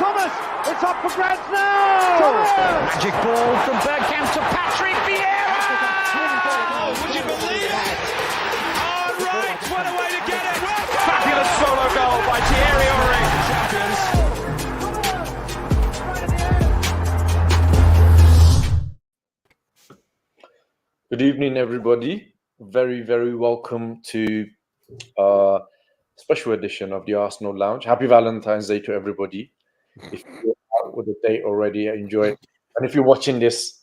Thomas. It's up for grabs now. Thomas. Magic ball from Bergkamp to Patrick Vieira. Oh, would you believe it? Oh, right. What a way to get it. Well done. Fabulous solo goal by Thierry Henry. Champions. Good evening, everybody. Very, very welcome to a special edition of the Arsenal Lounge. Happy Valentine's Day to everybody. If you're out with the date already, enjoy it. And if you're watching this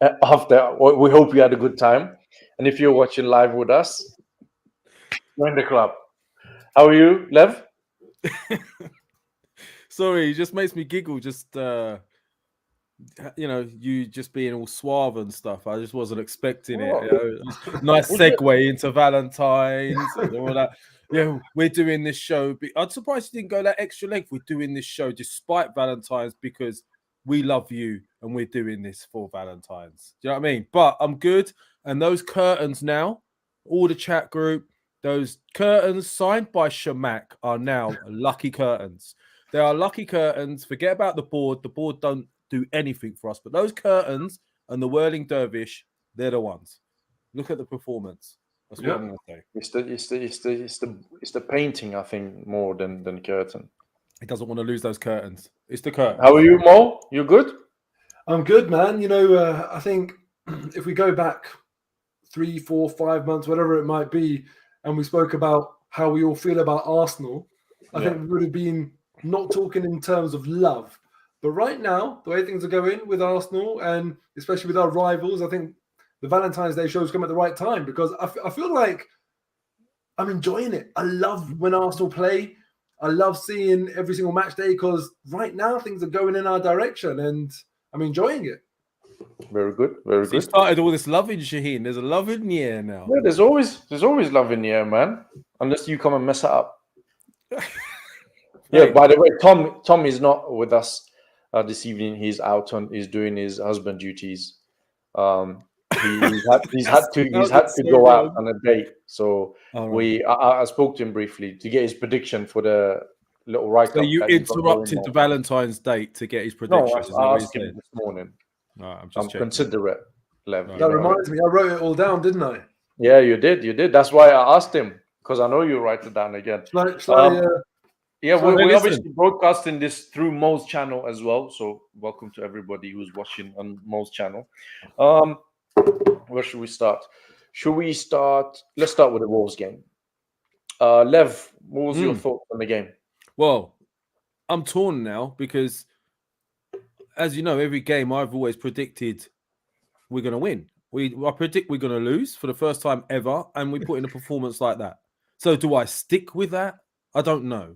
after, we hope you had a good time. And if you're watching live with us, join the club. How are you, Lev? Sorry, it just makes me giggle. Just you just being all suave and stuff. I just wasn't expecting it. Nice segue into Valentine's and all that. Yeah, we're doing this show. I'm surprised you didn't go that extra length. We're doing this show despite Valentine's because we love you and we're doing this for Valentine's. Do you know what I mean? But I'm good. And those curtains now, all the chat group, those curtains signed by Shamak are now lucky curtains. They are lucky curtains. Forget about the board. The board don't do anything for us. But those curtains and the whirling dervish, they're the ones. Look at the performance. That's what I'm going to say. It's the painting, I think, more than curtain. He doesn't want to lose those curtains. It's the curtain. How are you, Mo? You good? I'm good, man. You know, I think if we go back 3, 4, 5 months, whatever it might be, and we spoke about how we all feel about Arsenal, I think we would have been not talking in terms of love. But right now, the way things are going with Arsenal, and especially with our rivals, I think the Valentine's Day shows come at the right time because I feel like I'm enjoying it. I love when Arsenal play. I love seeing every single match day because right now things are going in our direction and I'm enjoying it. Very good, very good. You started all this loving, Shaheen. There's a love in the air now. Yeah, there's always love in the air, man. Unless you come and mess it up. Yeah. By the way, Tom is not with us this evening. He's out he's doing his husband duties. He's had to go out on a date. So I spoke to him briefly to get his prediction for the little write-up. So you interrupted the Valentine's date to get his prediction. No, I asked him this morning. I'm considerate, Lev. That reminds me, I wrote it all down, didn't I? Yeah, you did. That's why I asked him because I know you write it down again. We're obviously broadcasting this through Mo's channel as well. So welcome to everybody who's watching on Mo's channel. Where should we start? Let's start with the Wolves game. Lev, what was your thoughts on the game? Well, I'm torn now because, as you know, every game I've always predicted we're going to win. I predict we're going to lose for the first time ever, and we put in a performance like that. So do I stick with that? I don't know.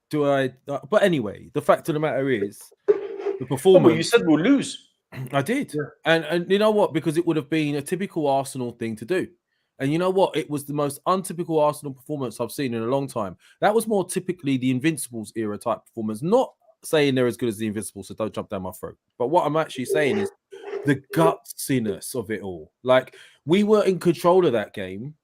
Do I? But anyway, the fact of the matter is, the performance. Well, you said we'll lose. I did. Yeah. And you know what? Because it would have been a typical Arsenal thing to do. And you know what? It was the most untypical Arsenal performance I've seen in a long time. That was more typically the Invincibles era type performance. Not saying they're as good as the Invincibles, so don't jump down my throat. But what I'm actually saying is the gutsiness of it all. Like, we were in control of that game.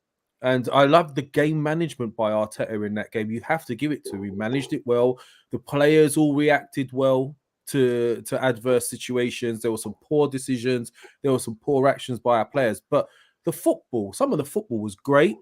And I love the game management by Arteta in that game. You have to give it to him. He managed it well. The players all reacted well to adverse situations. There were some poor decisions. There were some poor actions by our players. But some of the football was great.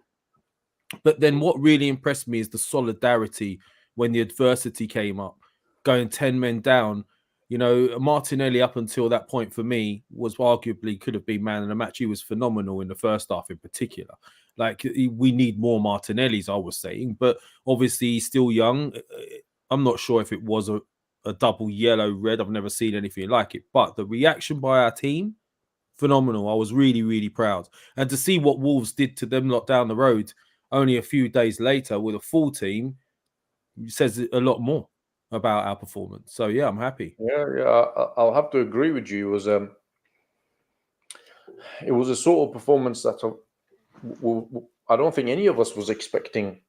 But then what really impressed me is the solidarity when the adversity came up, going 10 men down. You know, Martinelli up until that point for me was arguably could have been man of the match. He was phenomenal in the first half in particular. Like, we need more Martinellis, I was saying. But obviously he's still young. I'm not sure if it was a double yellow red. I've never seen anything like it. But the reaction by our team, phenomenal. I was really, really proud. And to see what Wolves did to them lot down the road only a few days later with a full team says a lot more about our performance. So, yeah, I'm happy. Yeah, I'll have to agree with you. It was a sort of performance that I don't think any of us was expecting.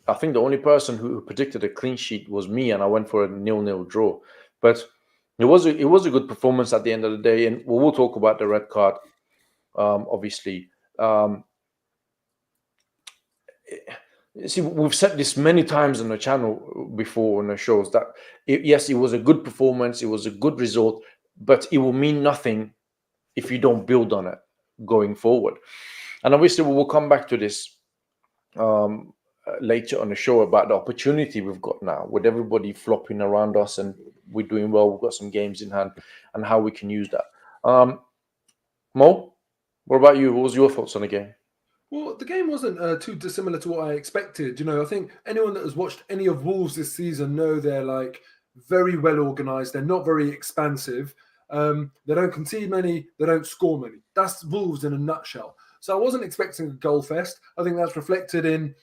I think the only person who predicted a clean sheet was me, and I went for a 0-0 draw. But it was a good performance at the end of the day, and we'll talk about the red card, obviously. see, we've said this many times on the channel before on the shows that yes, it was a good performance, it was a good result, but it will mean nothing if you don't build on it going forward. And obviously, we will come back to this later on the show about the opportunity we've got now with everybody flopping around us and we're doing well. We've got some games in hand and how we can use that. Mo, what about you? What was your thoughts on the game? Well, the game wasn't too dissimilar to what I expected. You know, I think anyone that has watched any of Wolves this season know they're like very well organised. They're not very expansive. They don't concede many. They don't score many. That's Wolves in a nutshell. So I wasn't expecting a goal fest. I think that's reflected in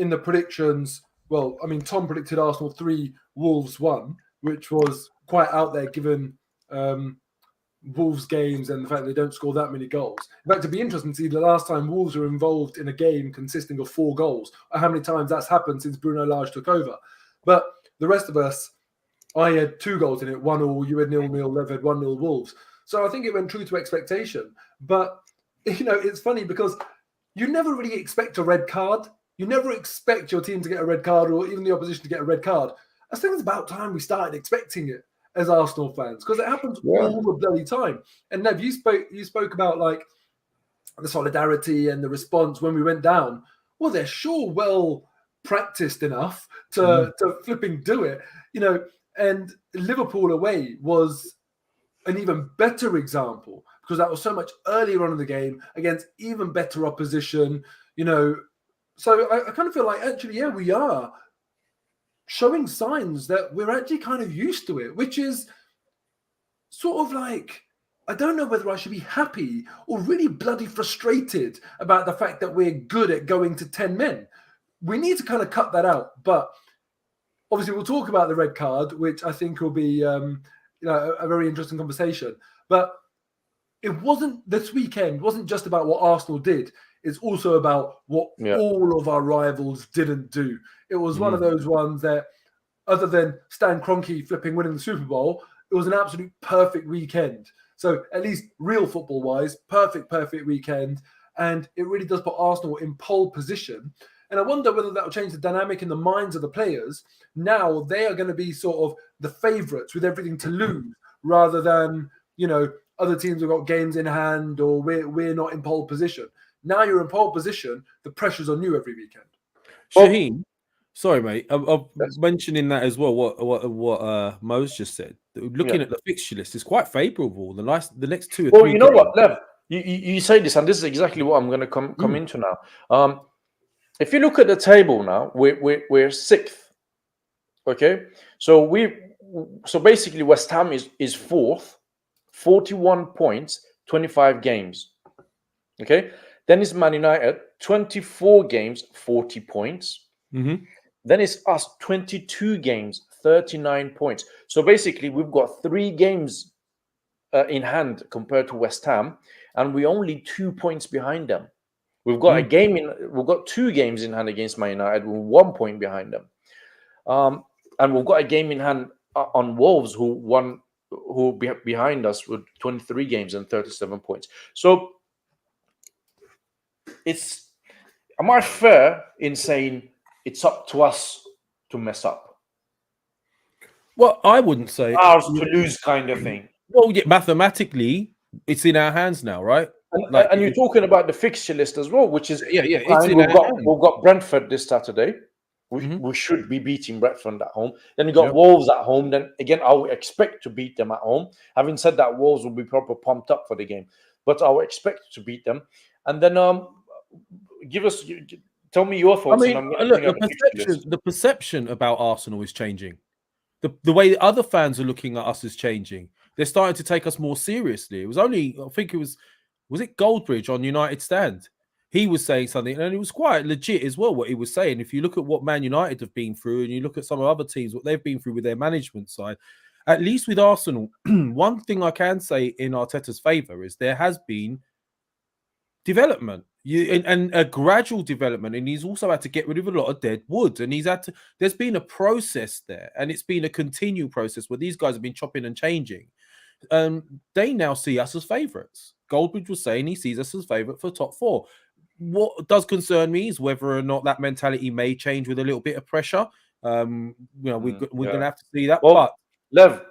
the predictions. Well, I mean, Tom predicted Arsenal 3, Wolves 1, which was quite out there given Wolves games and the fact they don't score that many goals. In fact, it'd be interesting to see the last time Wolves were involved in a game consisting of 4 goals, or how many times that's happened since Bruno Lage took over. But the rest of us, I had 2 goals in it, 1-1, you had 0-0, Lev had 1-0 Wolves. So I think it went true to expectation. But, you know, it's funny because you never really expect a red card. You never expect your team to get a red card or even the opposition to get a red card. I think it's about time we started expecting it as Arsenal fans, because it happens all the bloody time. And Nev, you spoke about like the solidarity and the response when we went down. Well, they're sure well practiced enough to flipping do it, you know. And Liverpool away was an even better example because that was so much earlier on in the game against even better opposition, you know. So I kind of feel like actually, yeah, we are showing signs that we're actually kind of used to it, which is sort of like, I don't know whether I should be happy or really bloody frustrated about the fact that we're good at going to 10 men. We need to kind of cut that out. But obviously we'll talk about the red card, which I think will be you know, a very interesting conversation. But it wasn't, this weekend wasn't just about what Arsenal did. It's also about what all of our rivals didn't do. It was one of those ones that, other than Stan Kroenke flipping winning the Super Bowl, it was an absolute perfect weekend. So at least real football-wise, perfect weekend. And it really does put Arsenal in pole position. And I wonder whether that will change the dynamic in the minds of the players. Now they are going to be sort of the favourites with everything to lose, rather than, you know, other teams have got games in hand or we're not in pole position. Now you're in pole position, the pressure's on you every weekend. Shaheen, sorry, mate. I'm mentioning that as well. What Mo's just said. Looking at the fixture list, is quite favourable. The next 2 or 3. Well, you know what, Lev? You say this, and this is exactly what I'm going to come into now. If you look at the table now, we're 6th. Okay, so basically West Ham is 4th, 41 points, 25 games. Okay, then it's Man United, 24 games, 40 points. Then it's us, 22 games, 39 points. So basically, we've got 3 games in hand compared to West Ham, and we're only 2 points behind them. We've got we've got 2 games in hand against Man United, with 1 point behind them, and we've got a game in hand on Wolves, who behind us with 23 games and 37 points. So, am I fair in saying it's up to us to mess up? Well, I wouldn't say ours to lose kind of thing. Well, yeah, mathematically, it's in our hands now, right? And you're talking about the fixture list as well, which is it's we've got Brentford this Saturday. We should be beating Brentford at home. Then we got Wolves at home. Then again, I would expect to beat them at home. Having said that, Wolves will be proper pumped up for the game, but I would expect to beat them. And then tell me your thoughts. I mean, look, the perception about Arsenal is changing. The way other fans are looking at us is changing. They're starting to take us more seriously. It was only, I think it was it Goldbridge on United Stand? He was saying something, and it was quite legit as well, what he was saying. If you look at what Man United have been through, and you look at some of other teams, what they've been through with their management side, at least with Arsenal, one thing I can say in Arteta's favour is there has been development. And a gradual development, and he's also had to get rid of a lot of dead wood, and there's been a process there, and it's been a continual process where these guys have been chopping and changing. They now see us as favourites. Goldbridge was saying he sees us as favourite for top 4. what does concern me is whether or not that mentality may change with a little bit of pressure. We're gonna have to see that. Well, but Lev,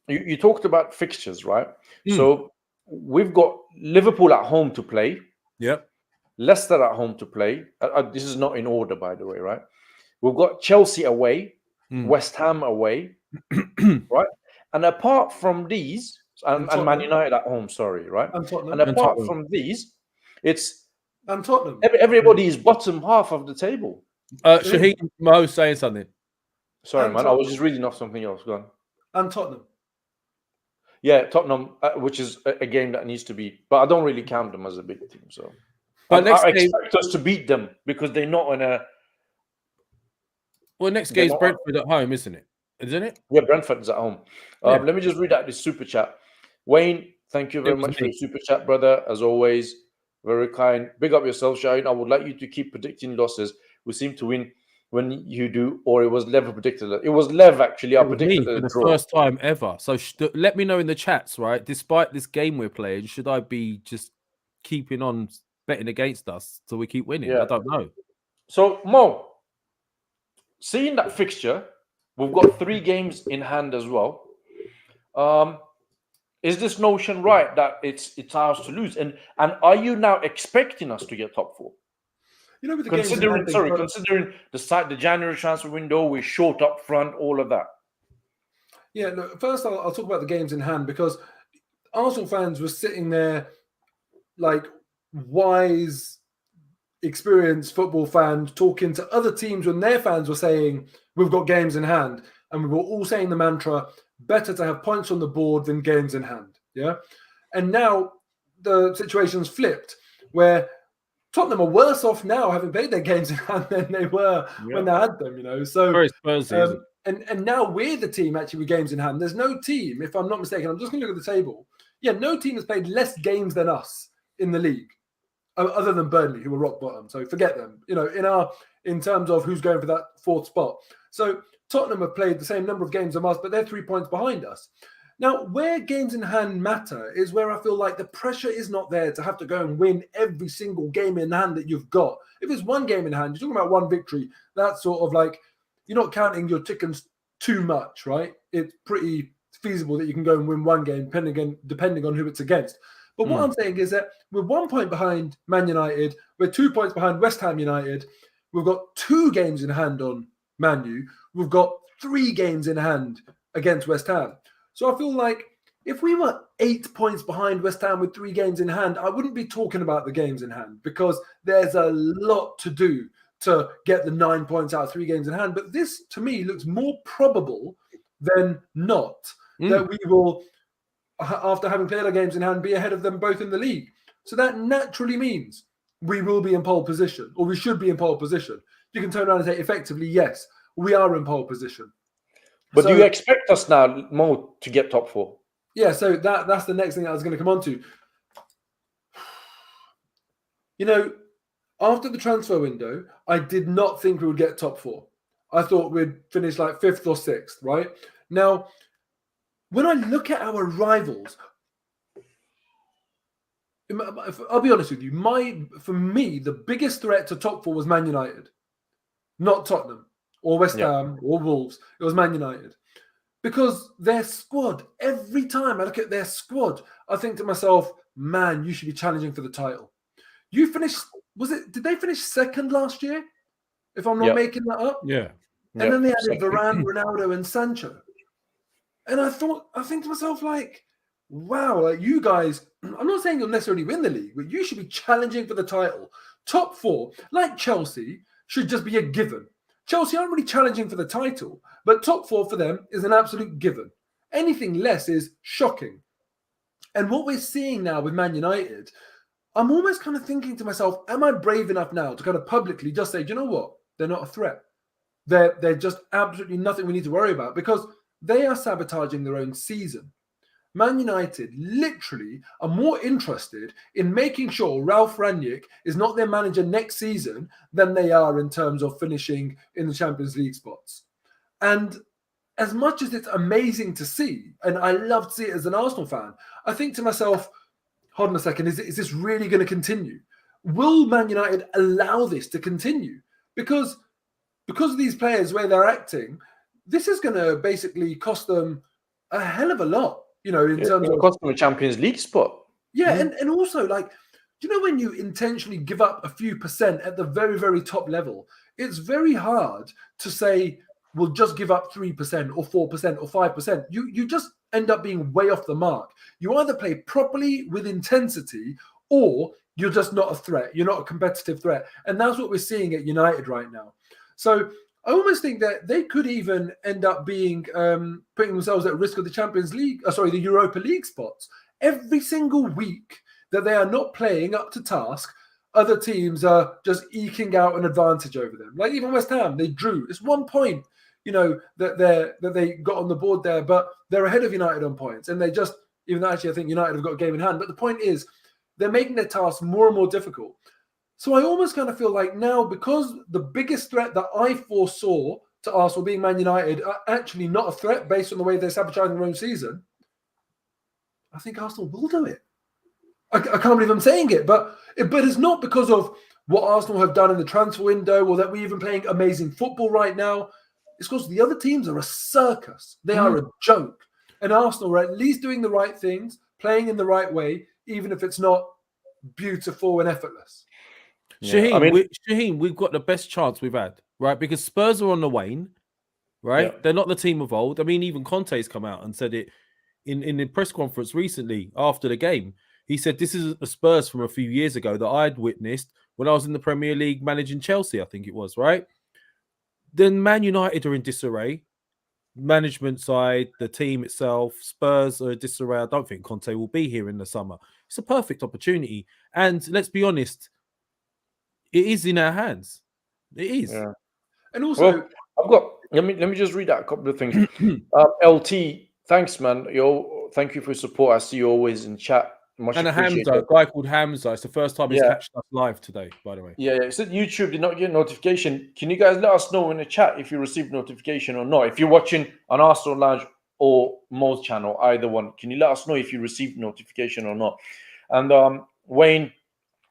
you talked about fixtures, right? So we've got Liverpool at home to play. Yep. Leicester at home to play. This is not in order, by the way, right? We've got Chelsea away, West Ham away, right? And apart from these, and Man United at home, sorry, right? And Tottenham. And apart from these, it's and Tottenham. Everybody is bottom half of the table. Shaheen Mo saying something. Sorry, And man. I Tottenham. was just reading off something else. Go on. And Tottenham. Yeah, Tottenham, which is a game that needs to be, but I don't really count them as a big team. So, but I expect us to beat them because they're not in a. Well, next game is Brentford at home, isn't it? Isn't it? Yeah, Brentford's at home. Let me just read out this super chat. Wayne, thank you very much for the super chat, brother. As always, very kind. Big up yourself, Shaheen. I would like you to keep predicting losses. We seem to win when you do, or it was Lev who predicted it. It was Lev, actually. I predicted for the draw. first time ever. So let me know in the chats, right? Despite this game we're playing, should I be just keeping on betting against us so we keep winning? I don't know. So, Mo, seeing that fixture, we've got 3 games in hand as well. Is this notion right that it's ours to lose? And are you now expecting us to get top 4? You know, with the considering the January transfer window, we're short up front, all of that. Yeah, look, first I'll talk about the games in hand, because Arsenal fans were sitting there like wise, experienced football fans talking to other teams when their fans were saying, we've got games in hand. And we were all saying the mantra, better to have points on the board than games in hand. Yeah. And now the situation's flipped, where Tottenham are worse off now having played their games in hand than they were when they had them, you know. So very Spursy, and now we're the team actually with games in hand. There's no team, if I'm not mistaken, I'm just going to look at the table. Yeah, no team has played less games than us in the league, other than Burnley, who were rock bottom. So forget them, you know, in terms of who's going for that 4th spot. So Tottenham have played the same number of games as us, but they're 3 points behind us. Now, where games in hand matter is where I feel like the pressure is not there to have to go and win every single game in hand that you've got. If it's one game in hand, you're talking about one victory. That's sort of like, you're not counting your chickens too much, right? It's pretty feasible that you can go and win one game, depending on who it's against. But what I'm saying is that we're 1 point behind Man United. We're 2 points behind West Ham United. We've got 2 games in hand on Man U. We've got 3 games in hand against West Ham. So I feel like if we were 8 points behind West Ham with 3 games in hand, I wouldn't be talking about the games in hand, because there's a lot to do to get the 9 points out of 3 games in hand. But this, to me, looks more probable than not that we will, after having played our games in hand, be ahead of them both in the league. So that naturally means we will be in pole position, or we should be in pole position. You can turn around and say, effectively, yes, we are in pole position. But do you expect us now, Mo, to get top 4? Yeah, so that's the next thing I was going to come on to. You know, after the transfer window, I did not think we would get top 4. I thought we'd finish like 5th or 6th, right? Now, when I look at our rivals, I'll be honest with you, for me, the biggest threat to top 4 was Man United, not Tottenham or West Ham or Wolves. It was Man United. Because their squad, every time I look at their squad, I think to myself, man, you should be challenging for the title. You finished, did they finish 2nd last year? If I'm not making that up? Yeah. And then they added Varane, Ronaldo, and Sancho. And I think to myself, like, wow, like you guys, I'm not saying you'll necessarily win the league, but you should be challenging for the title. Top 4, like Chelsea, should just be a given. Chelsea aren't really challenging for the title, but top 4 for them is an absolute given. Anything less is shocking. And what we're seeing now with Man United, I'm almost kind of thinking to myself, am I brave enough now to kind of publicly just say, do you know what? They're not a threat. They're just absolutely nothing we need to worry about, because they are sabotaging their own season. Man United literally are more interested in making sure Ralph Rangnick is not their manager next season than they are in terms of finishing in the Champions League spots. And as much as it's amazing to see, and I love to see it as an Arsenal fan, I think to myself, hold on a second, is this really going to continue? will Man United allow this to continue? Because of these players, where they're acting, this is going to basically cost them a hell of a lot, in terms of cost them a Champions League spot. Yeah, and also, like, do you know when you intentionally give up a few percent at the very, very top level, it's very hard to say, we'll just give up 3% or 4% or 5%. You just end up being way off the mark. You either play properly with intensity, or you're just not a threat. You're not a competitive threat. And that's what we're seeing at United right now. So I almost think that they could even end up being putting themselves at risk of the the Europa League spots. Every single week that they are not playing up to task, other teams are just eking out an advantage over them. Like even West Ham, they drew. It's 1 point, that they got on the board there, but they're ahead of United on points. And they just, even though actually I think United have got a game in hand, but the point is they're making their task more and more difficult. So I almost kind of feel like now, because the biggest threat that I foresaw to Arsenal being Man United are actually not a threat based on the way they're sabotaging their own season, I think Arsenal will do it. I can't believe I'm saying it, but it's not because of what Arsenal have done in the transfer window or that we're even playing amazing football right now. It's because the other teams are a circus. They are a joke. And Arsenal are at least doing the right things, playing in the right way, even if it's not beautiful and effortless. Yeah. Shaheen, we've got the best chance we've had, right? Because Spurs are on the wane, right? Yeah. They're not the team of old. I mean, even Conte's come out and said it in the press conference recently after the game. He said, this is a Spurs from a few years ago that I'd witnessed when I was in the Premier League managing Chelsea, I think it was, right? Then Man United are in disarray. Management side, the team itself, Spurs are in disarray. I don't think Conte will be here in the summer. It's a perfect opportunity. And let's be honest, it is in our hands. It is. Yeah. And also, let me just read out a couple of things. LT, thanks, man. Thank you for your support. I see you always in chat. Much and appreciated. A guy called Hamza. It's the first time he's catched us live today, by the way. Yeah. It said YouTube did not get notification. Can you guys let us know in the chat if you received notification or not? If you're watching on Arsenal Lounge or Mo's channel, either one, can you let us know if you received notification or not? And Wayne,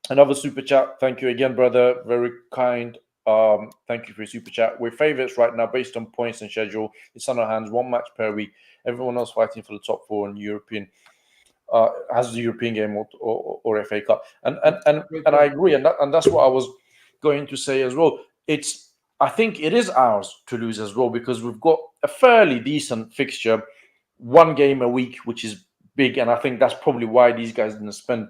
another super chat. Thank you again, brother. Very kind. Thank you for your super chat. We're favorites right now based on points and schedule. It's on our hands, 1 match per week. Everyone else fighting for the top 4 in European. Has the European game or FA Cup, and I agree, and that's what I was going to say as well. I think it is ours to lose as well, because we've got a fairly decent fixture, 1 game a week, which is big, and I think that's probably why these guys didn't spend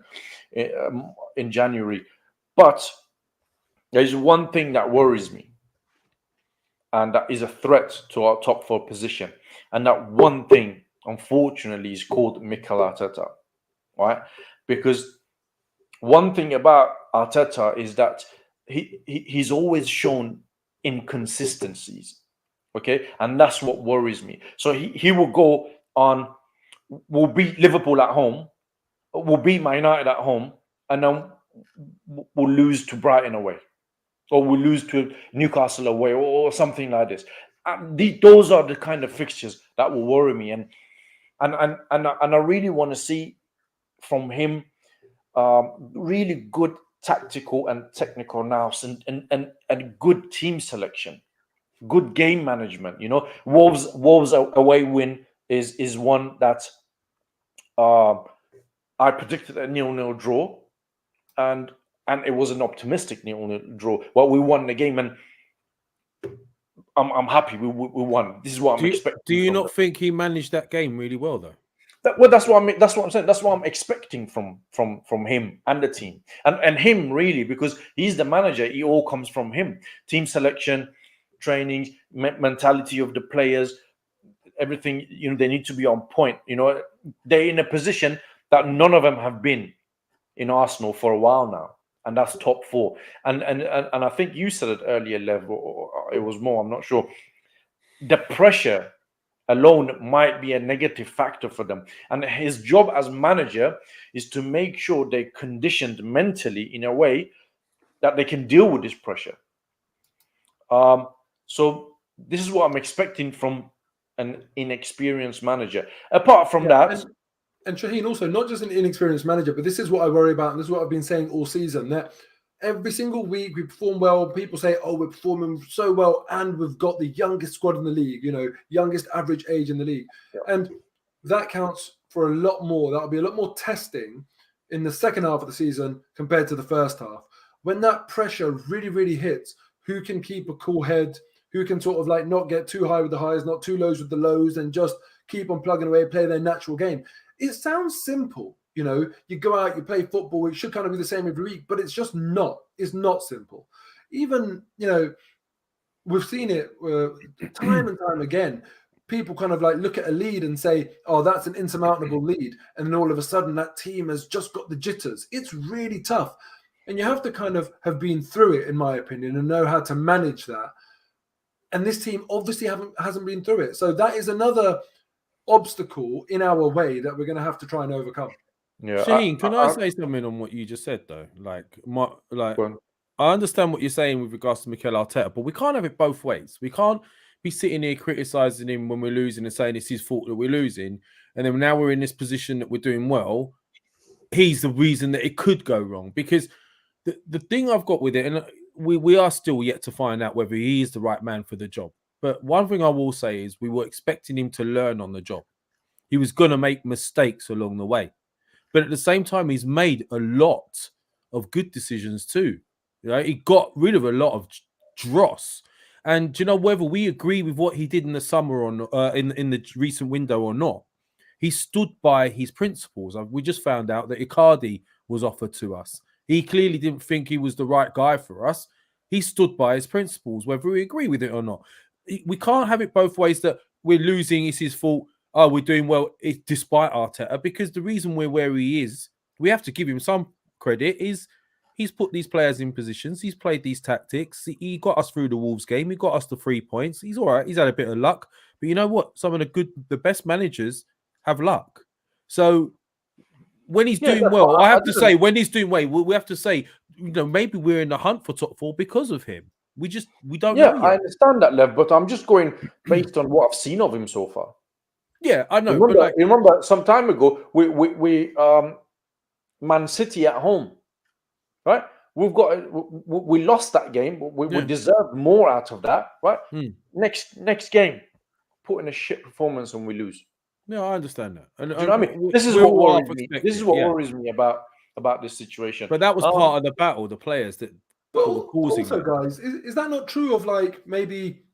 in January. But there's one thing that worries me, and that is a threat to our top 4 position, and that one thing, unfortunately, is called Mikel Arteta, right? Because one thing about Arteta is that he's always shown inconsistencies, okay? And that's what worries me. So he will go on, we'll beat Liverpool at home, we'll beat Man United at home, and then we'll lose to Brighton away, or we'll lose to Newcastle away, or something like this. Those are the kind of fixtures that will worry me, and I really want to see from him really good tactical and technical nous and good team selection, good game management. Wolves away win is one that I predicted a 0-0 draw, and it was an optimistic 0-0 draw. Well, we won the game, and I'm happy we won. This is what I'm expecting. Do you not think he managed that game really well, though? That's what I'm saying. That's what I'm expecting from him and the team, and him really, because he's the manager. It all comes from him. Team selection, training, mentality of the players, everything. They need to be on point. They're in a position that none of them have been in Arsenal for a while now. And that's top 4. And I think you said it earlier, Lev, or it was more, I'm not sure. The pressure alone might be a negative factor for them. And his job as manager is to make sure they're conditioned mentally in a way that they can deal with this pressure. So this is what I'm expecting from an inexperienced manager. Apart from that... And Shaheen, also, not just an inexperienced manager, but this is what I worry about, and this is what I've been saying all season, that every single week we perform well. People say, oh, we're performing so well, and we've got the youngest squad in the league, youngest average age in the league. Yeah. And that counts for a lot more. That'll be a lot more testing in the second half of the season compared to the first half. When that pressure really, really hits, who can keep a cool head, who can sort of like not get too high with the highs, not too lows with the lows, and just keep on plugging away, play their natural game. It sounds simple. You go out, you play football, it should kind of be the same every week, but it's just not. It's not simple. Even, we've seen it time and time again. People kind of like look at a lead and say, oh, that's an insurmountable lead. And then all of a sudden that team has just got the jitters. It's really tough. And you have to kind of have been through it, in my opinion, and know how to manage that. And this team obviously hasn't been through it. So that is another obstacle in our way that we're going to have to try and overcome. Yeah. Shaheen, can I say something on what you just said though? I understand what you're saying with regards to Mikel Arteta, but we can't have it both ways. We can't be sitting here criticizing him when we're losing and saying it's his fault that we're losing, and then now we're in this position that we're doing well. He's the reason that it could go wrong. Because the thing I've got with it, and we are still yet to find out whether he is the right man for the job. But one thing I will say is we were expecting him to learn on the job. He was going to make mistakes along the way. But at the same time, he's made a lot of good decisions too. He got rid of a lot of dross. And whether we agree with what he did in the summer or in the recent window or not, he stood by his principles. We just found out that Icardi was offered to us. He clearly didn't think he was the right guy for us. He stood by his principles, whether we agree with it or not. We can't have it both ways, that we're losing, it's his fault. Oh, we're doing well despite Arteta, because the reason we're where he is, we have to give him some credit, is he's put these players in positions, he's played these tactics, he got us through the Wolves game, he got us the 3 points, he's all right, he's had a bit of luck, but you know what? Some of the best managers have luck. So when he's doing well, I have to say, when he's doing well, we have to say, maybe we're in the hunt for top 4 because of him. We don't know yet. I understand that, Lev, but I'm just going based on what I've seen of him so far. Yeah, I know. Remember some time ago, we Man City at home, right? We lost that game. We deserved more out of that, right? Next game, put in a shit performance and we lose. No, I understand that. And, do you know what I mean? This is what worries me. This is what worries me about this situation. But that was part of the battle. The players that were causing. Also, guys, is that not true of like maybe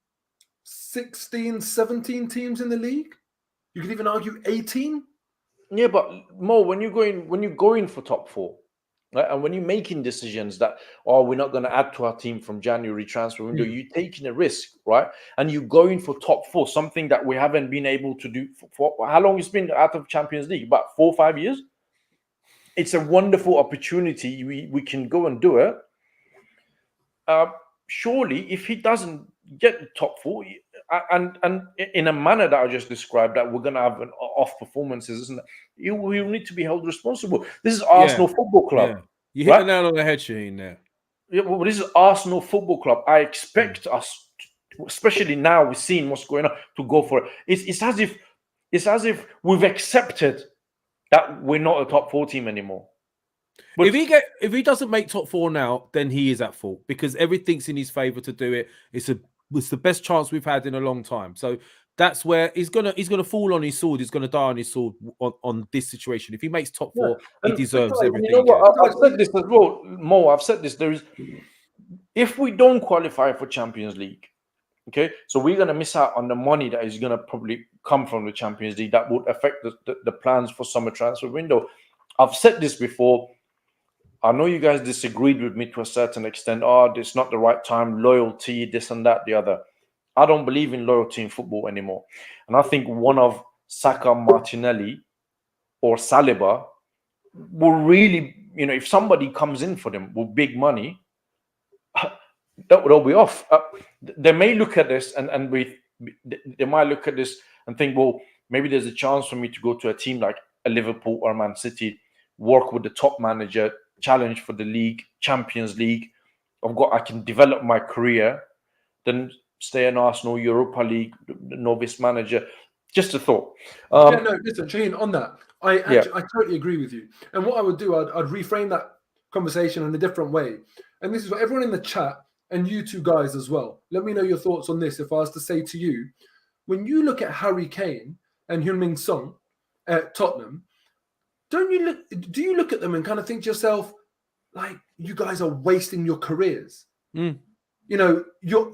16, 17 teams in the league? You could even argue 18. Yeah, but Mo, when you're going for top 4, right, and when you're making decisions that, we're not going to add to our team from January transfer window, you're taking a risk, right? And you're going for top 4, something that we haven't been able to do for how long it's been out of Champions League? About 4 or 5 years. It's a wonderful opportunity. We can go and do it. Surely, if he doesn't get the top 4, and in a manner that I just described, that we're going to have an off performances, isn't it? You will need to be held responsible. This is Arsenal Football Club. Yeah. You hit the nail on the head, Shaheen, there. Yeah, well, this is Arsenal Football Club. I expect us, especially now we're seeing what's going on, to go for it. It's as if we've accepted that we're not a top 4 team anymore. But if he doesn't make top 4 now, then he is at fault, because everything's in his favour to do it. It's the best chance we've had in a long time. So that's where he's gonna fall on his sword. He's gonna die on his sword on this situation. If he makes top 4, he deserves everything. You know what? I've said this as well, Mo. I've said this. If we don't qualify for Champions League, okay, so we're gonna miss out on the money that is gonna probably come from the Champions League. That would affect the plans for summer transfer window. I've said this before. I know you guys disagreed with me to a certain extent. It's not the right time, loyalty, this and that, the other. I don't believe in loyalty in football anymore. And I think one of Saka, Martinelli, or Saliba will really, if somebody comes in for them with big money, they'll be off. They may look at this and they might look at this and think, well, maybe there's a chance for me to go to a team like a Liverpool or Man City, work with the top manager, challenge for the league, Champions League. I can develop my career, then stay in Arsenal, Europa League, novice manager. Just a thought. Listen, Shaheen, on that, I totally agree with you. And what I would do, I'd reframe that conversation in a different way. and this is for everyone in the chat and you two guys as well. Let me know your thoughts on this. If I was to say to you, when you look at Harry Kane and Heung-min Son at Tottenham, do you look at them and kind of think to yourself, like, you guys are wasting your careers? Mm. You know,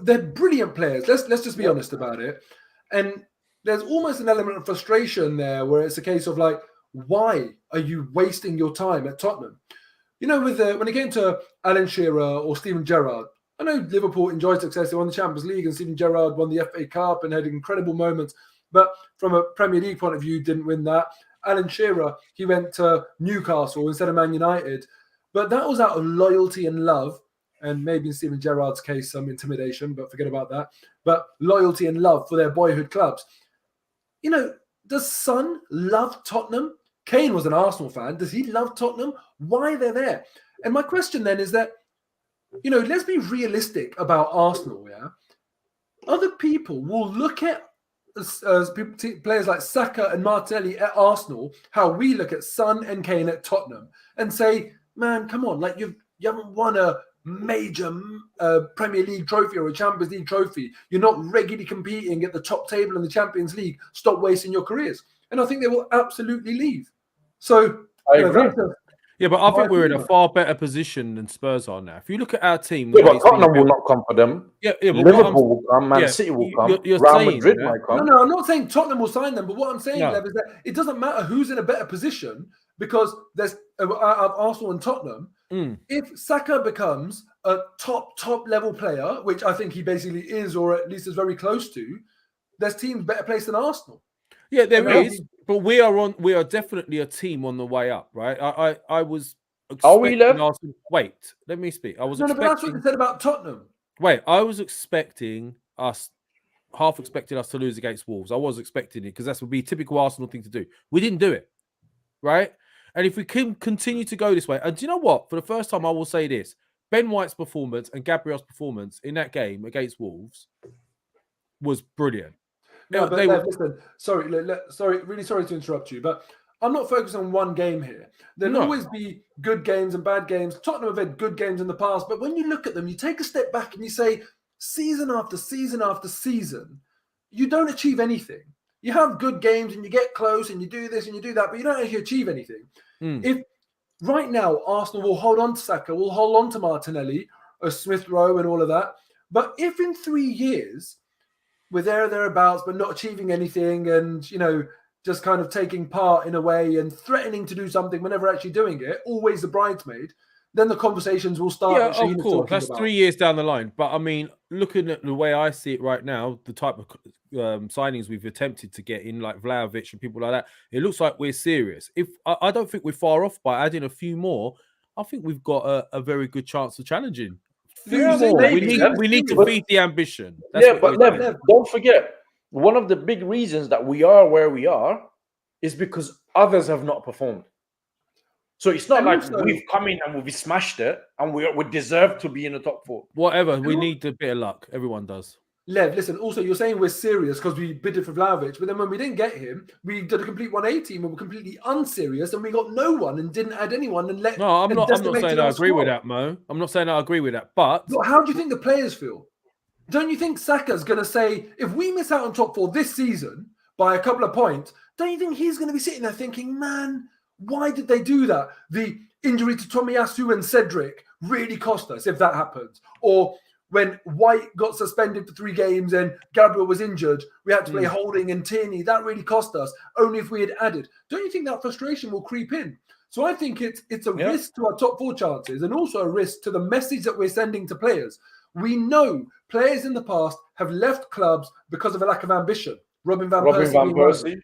they're brilliant players. Let's just be honest about it. And there's almost an element of frustration there where it's a case of like, why are you wasting your time at Tottenham? You know, when it came to Alan Shearer or Steven Gerrard, I know Liverpool enjoyed success. They won the Champions League and Steven Gerrard won the FA Cup and had incredible moments. But from a Premier League point of view, didn't win that. Alan Shearer, he went to Newcastle instead of Man United. But that was out of loyalty and love. And maybe in Steven Gerrard's case, some intimidation, but forget about that. But loyalty and love for their boyhood clubs. You know, does Son love Tottenham? Kane was an Arsenal fan. Does he love Tottenham? Why they're there? And my question then is that, you know, let's be realistic about Arsenal, yeah? Other people will look at players like Saka and Martinelli at Arsenal, how we look at Son and Kane at Tottenham, and say, man, come on, like you haven't won a major Premier League trophy or a Champions League trophy. You're not regularly competing at the top table in the Champions League. Stop wasting your careers. And I think they will absolutely leave. So I agree. Yeah, but I think we're in a far better position than Spurs are now. If you look at our team, Yeah, but Tottenham will not come for them. Yeah, Liverpool will come, Man City will come, you're Real saying, Madrid might come. No, I'm not saying Tottenham will sign them, but what I'm saying, Lev, is that it doesn't matter who's in a better position because there's Arsenal and Tottenham. If Saka becomes a top level player, which I think he basically is, or at least is very close to, there's teams better placed than Arsenal. Yeah, there is, but we are definitely a team on the way up, right? I was Are we left? Arsenal, wait, let me speak. I was but that's what you said about Tottenham. Wait, I was expecting us to lose against Wolves. I was expecting it because that would be a typical Arsenal thing to do. We didn't do it, right? And if we can continue to go this way, and do you know what? For the first time, I will say this: Ben White's performance and Gabriel's performance in that game against Wolves was brilliant. No, but listen, really sorry to interrupt you, but I'm not focused on one game here. There'll always be good games and bad games. Tottenham have had good games in the past, but when you look at them, you take a step back and you say, season after season after season, you don't achieve anything. You have good games and you get close and you do this and you do that, but you don't actually achieve anything. If right now Arsenal will hold on to Saka, will hold on to Martinelli, or Smith Rowe and all of that, but if in 3 years we're thereabouts but not achieving anything and, you know, just kind of taking part in a way and threatening to do something when never actually doing it, always the bridesmaid, then the conversations will start. Yeah, of course. That's 3 years down the line. But I mean, looking at the way I see it right now, the type of signings we've attempted to get in, like Vlahovic and people like that, it looks like we're serious. If I don't think we're far off by adding a few more, I think we've got a very good chance of challenging. We need to feed the ambition. That's but Lev, don't forget, one of the big reasons that we are where we are is because others have not performed. So it's not like we've come in and we've smashed it and we deserve to be in the top four. Whatever, we need a bit of luck. Everyone does. Lev, listen, also you're saying we're serious because we bidded for Vlahovic, but then when we didn't get him, we did a complete 180 and we were completely unserious and we got no one and didn't add anyone and let. No, I'm not saying I agree with that, Mo. I'm not saying I agree with that, but how do you think the players feel? Don't you think Saka's going to say, if we miss out on top four this season by a couple of points, don't you think he's going to be sitting there thinking, man, why did they do that? The injury to Tomiyasu and Cedric really cost us if that happens. Or when White got suspended for 3 games and Gabriel was injured, we had to play Holding and Tierney. That really cost us, only if we had added. Don't you think that frustration will creep in? So I think it's a risk to our top 4 chances and also a risk to the message that we're sending to players. We know players in the past have left clubs because of a lack of ambition. Robin Van Persie.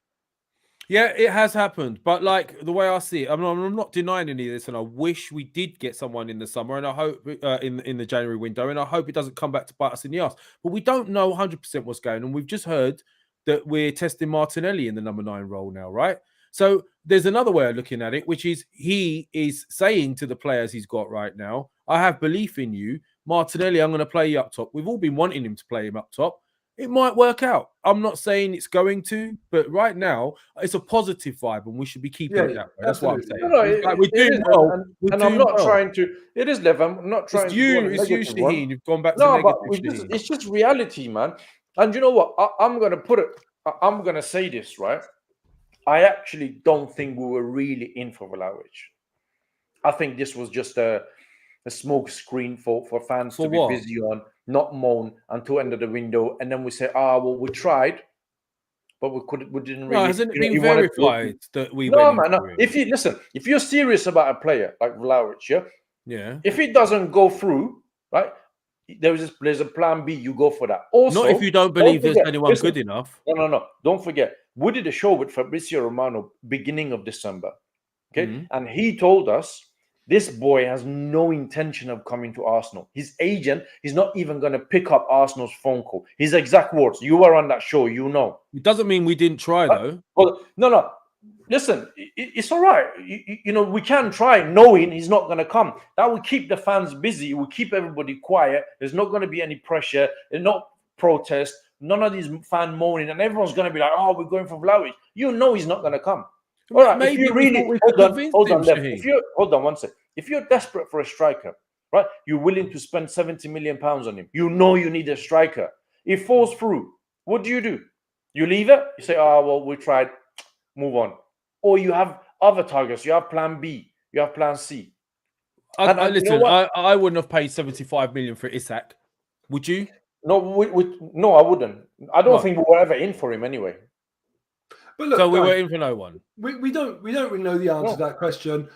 Yeah, it has happened. But like the way I see it, I'm not denying any of this, and I wish we did get someone in the summer, and I hope in the January window, and I hope it doesn't come back to bite us in the ass. But we don't know 100% what's going on. We've just heard that we're testing Martinelli in the number 9 role now, right? So there's another way of looking at it, which is he is saying to the players he's got right now, I have belief in you. Martinelli, I'm going to play you up top. We've all been wanting him to play him up top. it might work out. I'm not saying it's going to, but right now it's a positive vibe, and we should be keeping it that way. That's what I'm saying. No, We're doing well, and I'm not trying to. It is, Lev. I'm not trying to go on a It's you, negative one. Shaheen. You've gone back to No, negative. but it's just reality, man. And you know what? I'm gonna put it. I'm gonna say this, right? I actually don't think we were really in for Vlahovic. I think this was just a smoke screen for fans to be busy on, not moan until end of the window, and then we say, well, we tried, but we didn't really. No, hasn't it been verified that we? No, man. No. If you're serious about a player like Vlahovic, yeah. If it doesn't go through, right, there's a plan B. You go for that. Also, not if you don't believe there's anyone good enough. No. Don't forget, we did a show with Fabrizio Romano beginning of December. Okay, and he told us this boy has no intention of coming to Arsenal. His agent is not even going to pick up Arsenal's phone call. His exact words. You were on that show, you know. It doesn't mean we didn't try, though. Well, no. Listen, it's all right. You know, we can try knowing he's not going to come. That will keep the fans busy. Will keep everybody quiet. There's not going to be any pressure. There's no protest. None of these fan moaning. And everyone's going to be like, we're going for Vlahovic. You know he's not going to come. All right, maybe if you really hold on one second. If you're desperate for a striker, right, you're willing to spend 70 million pounds on him. You know you need a striker. It falls through. What do? You leave it. You say, well, we tried. Move on. Or you have other targets. You have Plan B. You have Plan C. Listen, you know I wouldn't have paid 75 million for Isak. Would you? No, no, I wouldn't. I don't think we were ever in for him anyway. But look, so we were in for no one. We don't really know the answer to that question.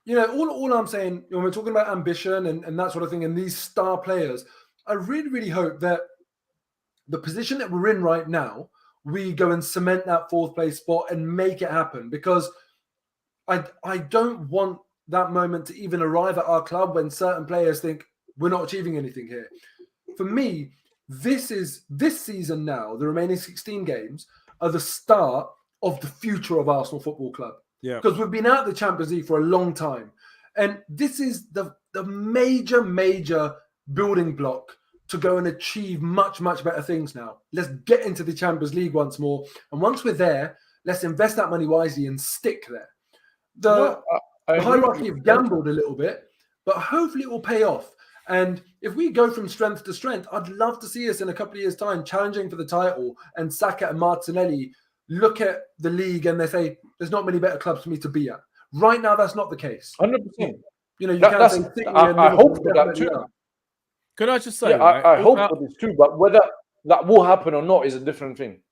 You know, all I'm saying, when we're talking about ambition and that sort of thing, and these star players, I really, really hope that the position that we're in right now, we go and cement that fourth place spot and make it happen. Because I don't want that moment to even arrive at our club when certain players think we're not achieving anything here. For me, this season now, the remaining 16 games are the start of the future of Arsenal Football Club. Yeah. Because we've been out of the Champions League for a long time. And this is the major building block to go and achieve much, much better things now. Let's get into the Champions League once more. And once we're there, let's invest that money wisely and stick there. The hierarchy have gambled a little bit, but hopefully it will pay off. And if we go from strength to strength, I'd love to see us in a couple of years' time challenging for the title, and Saka and Martinelli look at the league and they say, there's not many better clubs for me to be at. Right now, that's not the case. 100%. You know, you can't say City and I hope Liverpool for that too. are. Could I just say, Yeah, I hope for this too, but whether that will happen or not is a different thing.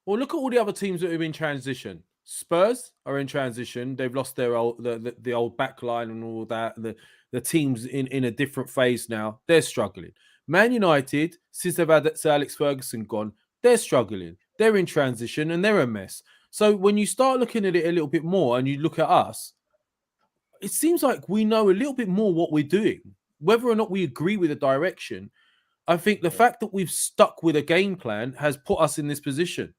Well, look at all the other teams that are in transition. Spurs are in transition. They've lost their old the old back line and all that. The team's in a different phase now. They're struggling. Man United, since they've had Sir Alex Ferguson gone, they're struggling. They're in transition and they're a mess. So when you start looking at it a little bit more and you look at us, it seems like we know a little bit more what we're doing. Whether or not we agree with the direction, I think the fact that we've stuck with a game plan has put us in this position.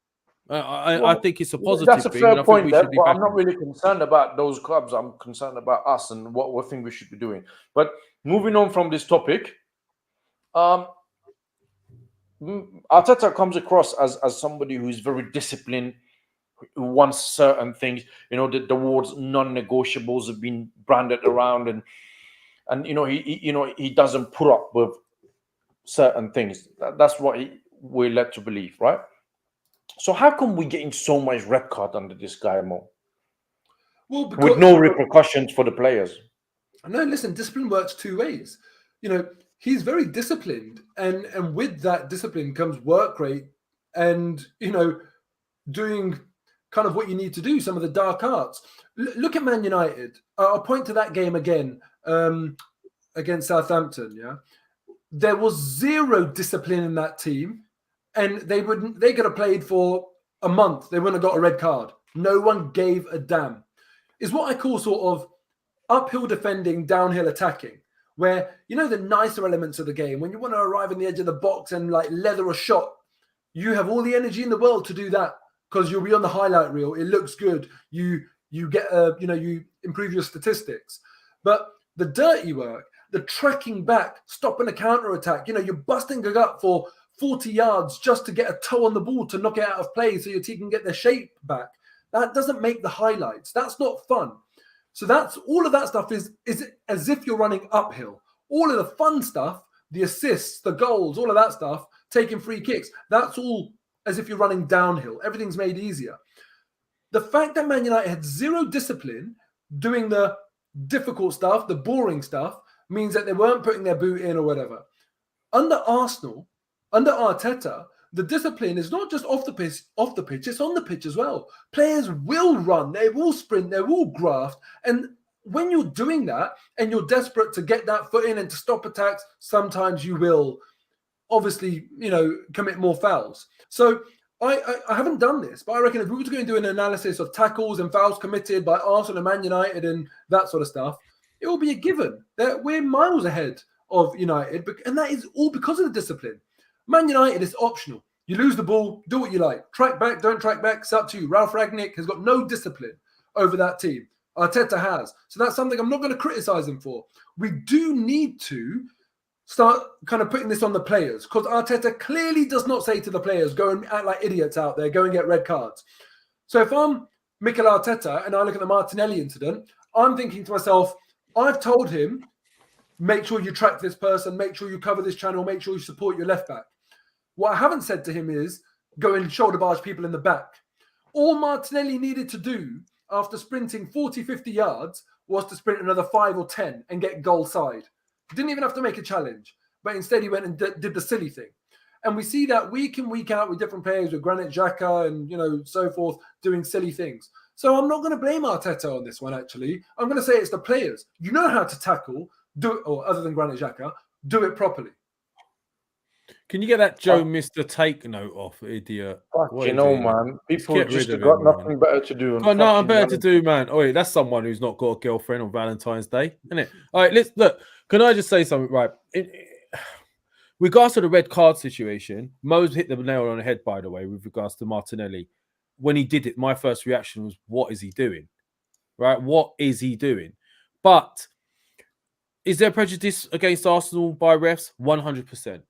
I think it's a positive That's a thing. fair point there, but I'm backing. not really concerned about those clubs. I'm concerned about us and what we think we should be doing. But moving on from this topic, Arteta comes across as somebody who is very disciplined, who wants certain things. You know, the words non-negotiables have been branded around, and he doesn't put up with certain things. That's what we're led to believe, right? So how come we getting so much red card under this guy, Mo? Well, because, with no repercussions for the players. No, listen, discipline works two ways. You know, he's very disciplined, and with that discipline comes work rate and, you know, doing kind of what you need to do, some of the dark arts. Look at Man United. I'll point to that game again against Southampton, yeah? There was zero discipline in that team. And they could have played for a month. They wouldn't have got a red card. No one gave a damn. It's what I call sort of uphill defending, downhill attacking, where, you know, the nicer elements of the game, when you want to arrive in the edge of the box and like leather a shot, you have all the energy in the world to do that because you'll be on the highlight reel. It looks good. You get you improve your statistics. But the dirty work, the tracking back, stopping a counter attack, you know, you're busting a gut for 40 yards just to get a toe on the ball to knock it out of play so your team can get their shape back. That doesn't make the highlights. That's not fun. So that's all of that stuff is as if you're running uphill. All of the fun stuff, the assists, the goals, all of that stuff, taking free kicks, that's all as if you're running downhill. Everything's made easier. The fact that Man United had zero discipline doing the difficult stuff, the boring stuff, means that they weren't putting their boot in or whatever. Under Arsenal, under Arteta, the discipline is not just off the pitch, it's on the pitch as well. Players will run, they will sprint, they will graft. And when you're doing that and you're desperate to get that foot in and to stop attacks, sometimes you will obviously, commit more fouls. So I haven't done this, but I reckon if we were to go and do an analysis of tackles and fouls committed by Arsenal and Man United and that sort of stuff, it will be a given that we're miles ahead of United. And that is all because of the discipline. Man United is optional. You lose the ball, do what you like. Track back, don't track back, it's up to you. Ralph Rangnick has got no discipline over that team. Arteta has. So that's something I'm not going to criticize him for. We do need to start kind of putting this on the players, because Arteta clearly does not say to the players, go and act like idiots out there, go and get red cards. So if I'm Mikel Arteta and I look at the Martinelli incident, I'm thinking to myself, I've told him, make sure you track this person, make sure you cover this channel, make sure you support your left back. What I haven't said to him is go and shoulder barge people in the back. All Martinelli needed to do after sprinting 40, 50 yards was to sprint another 5 or 10 and get goal side. Didn't even have to make a challenge, but instead he went and did the silly thing. And we see that week in, week out with different players, with Granit Xhaka and, so forth, doing silly things. So I'm not going to blame Arteta on this one, actually. I'm going to say it's the players. You know how to tackle, do it, or other than Granit Xhaka, do it properly. Can you get that Joe Mr. Take note off, idiot? Man. People just have got nothing better to do. Got nothing better to do, man. Oh, wait, that's someone who's not got a girlfriend on Valentine's Day, isn't it? All right, let's look. Can I just say something? Right. Regards to the red card situation, Mo's hit the nail on the head, by the way, with regards to Martinelli. When he did it, my first reaction was, what is he doing? Right? What is he doing? But is there prejudice against Arsenal by refs? 100%.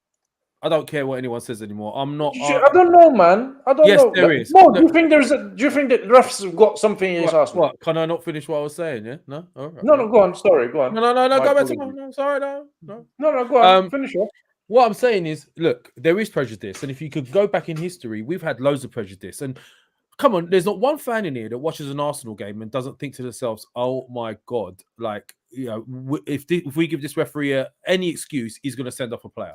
I don't care what anyone says anymore. I'm not. I don't know, man. I don't know. Yes, there is. No, do you think do you think that refs have got something against Arsenal? What? Can I not finish what I was saying? Yeah. No. All right. No. Go on. Sorry. Go on. No. Go back to no. Sorry. No. Go on. Finish off. What I'm saying is, look, there is prejudice, and if you could go back in history, we've had loads of prejudice. And come on, there's not one fan in here that watches an Arsenal game and doesn't think to themselves, "Oh my God!" Like, if we give this referee any excuse, he's going to send off a player.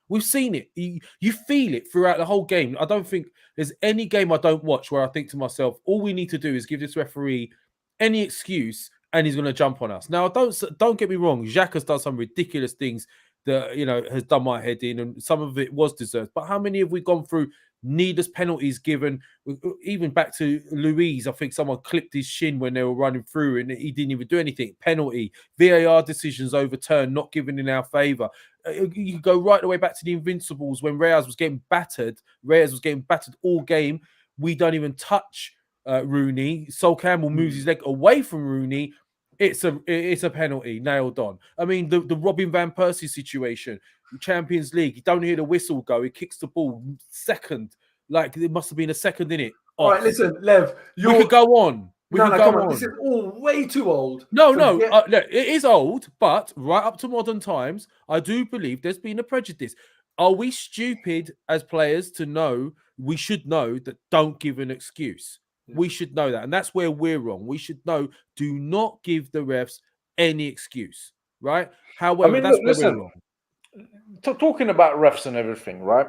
We've seen it. You feel it throughout the whole game. I don't think there's any game I don't watch where I think to myself, all we need to do is give this referee any excuse and he's going to jump on us. Now, don't get me wrong. Xhaka has done some ridiculous things that, has done my head in, and some of it was deserved. But how many have we gone through needless penalties given? Even back to Luiz, I think someone clipped his shin when they were running through and he didn't even do anything. Penalty, VAR decisions overturned, not given in our favour. You go right the way back to the Invincibles when Reyes was getting battered. Reyes was getting battered all game. We don't even touch Rooney. Sol Campbell moves his leg away from Rooney. It's a penalty, nailed on. I mean, the Robin Van Persie situation, Champions League, you don't hear the whistle go, he kicks the ball second. Like, it must have been a second in it. All right, listen, Lev. We could go on. Come on. This is all way too old. No. Look, it is old, but right up to modern times, I do believe there's been a prejudice. Are we stupid as players to know? We should know that don't give an excuse. We should know that. And that's where we're wrong. We should know, do not give the refs any excuse, right? However, that's where we're wrong. Talking about refs and everything, right?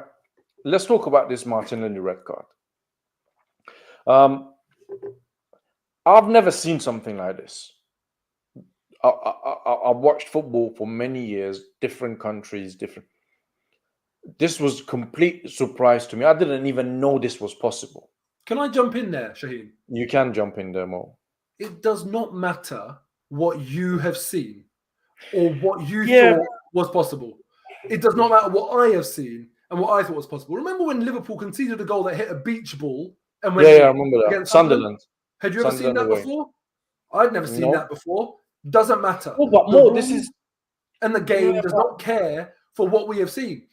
Let's talk about this Martinelli red card. I've never seen something like this. I've watched football for many years, different countries, This was a complete surprise to me. I didn't even know this was possible. Can I jump in there, Shaheen? You can jump in there, Mo. It does not matter what you have seen or what you thought was possible. It does not matter what I have seen and what I thought was possible. Remember when Liverpool conceded a goal that hit a beach ball? And went I remember that. Against Sunderland. Had you ever seen that before? I'd never seen that before. Doesn't matter. Oh, but Mo, this is... And the game does not care for what we have seen.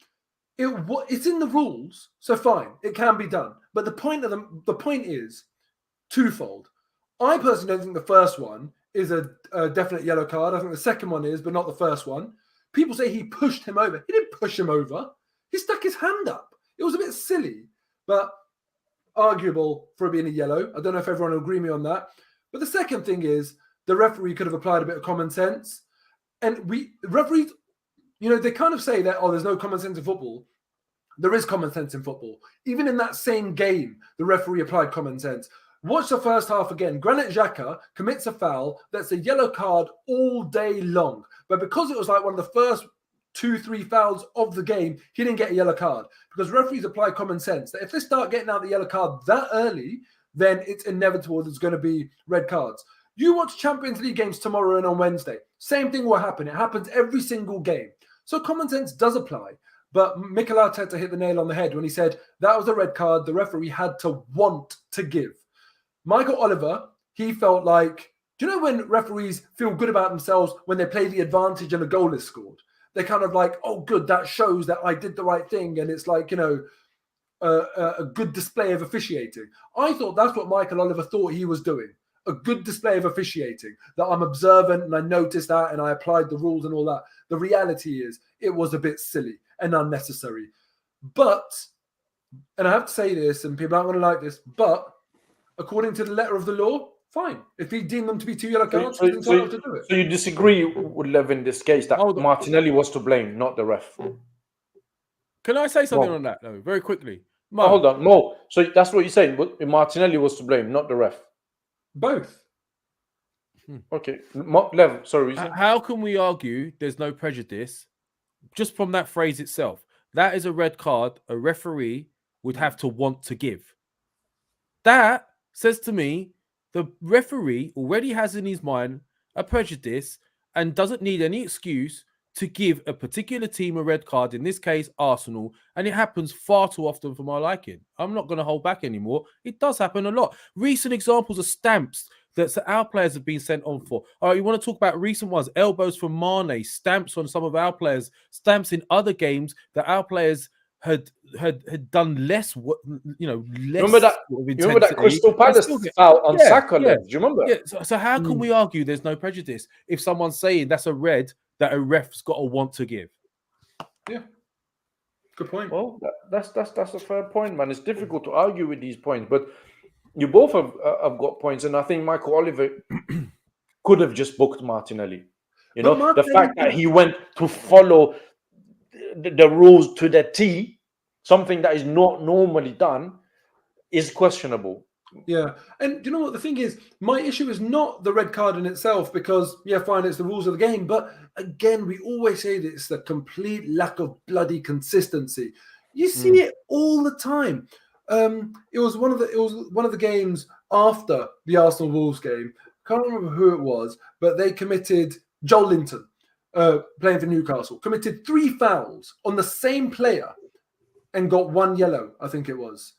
it's in the rules, so fine, it can be done. But the point is twofold. I personally don't think the first one is a definite yellow card. I think the second one is, but not the first one. People say he pushed him over. He didn't push him over. He stuck his hand up. It was a bit silly, but arguable for it being a yellow. I don't know if everyone will agree with me on that. But the second thing is the referee could have applied a bit of common sense. And referees, they kind of say that, there's no common sense in football. There is common sense in football. Even in that same game, the referee applied common sense. Watch the first half again. Granit Xhaka commits a foul that's a yellow card all day long. But because it was like one of the first 2-3 fouls of the game, he didn't get a yellow card. Because referees apply common sense. That if they start getting out the yellow card that early, then it's inevitable there's going to be red cards. You watch Champions League games tomorrow and on Wednesday. Same thing will happen. It happens every single game. So common sense does apply. But Mikel Arteta hit the nail on the head when he said that was a red card the referee had to want to give. Michael Oliver, he felt like, do you know when referees feel good about themselves when they play the advantage and a goal is scored? They're kind of like, oh, good, that shows that I did the right thing. And it's like, a good display of officiating. I thought that's what Michael Oliver thought he was doing. A good display of officiating, that I'm observant and I noticed that and I applied the rules and all that. The reality is it was a bit silly and unnecessary. But, and I have to say this, and people aren't going to like this, but according to the letter of the law, fine. If he deemed them to be 2 yellow cards, he's entitled to do it. So you disagree with Lev in this case that Martinelli was to blame, not the ref? Can I say something on that, though, very quickly? Mo. Hold on, Mo. So that's what you're saying, but Martinelli was to blame, not the ref? Both. Okay. Lev, sorry. How can we argue there's no prejudice just from that phrase itself? That is a red card a referee would have to want to give. That says to me the referee already has in his mind a prejudice and doesn't need any excuse to give a particular team a red card, in this case, Arsenal, and it happens far too often for my liking. I'm not going to hold back anymore. It does happen a lot. Recent examples of stamps that our players have been sent on for. All right, you want to talk about recent ones? Elbows from Mane, stamps on some of our players, stamps in other games that our players had done less, less. Remember that Crystal Palace foul on Saka? Do you remember? Yeah. So how can we argue there's no prejudice if someone's saying that's a red that a ref's got to want to give? Yeah, good point. Well, that's a fair point, man. It's difficult to argue with these points, but you both have got points, and I think Michael Oliver could have just booked Martinelli. The fact that he went to follow the rules to the T, something that is not normally done, is questionable. Yeah, and you know what the thing is? My issue is not the red card in itself, because fine, it's the rules of the game. But again, we always say that it's the complete lack of bloody consistency. You see it all the time. It was one of the games after the Arsenal Wolves game. Can't remember who it was, but they committed Joel Linton, playing for Newcastle, committed 3 fouls on the same player and got 1 yellow. I think it was.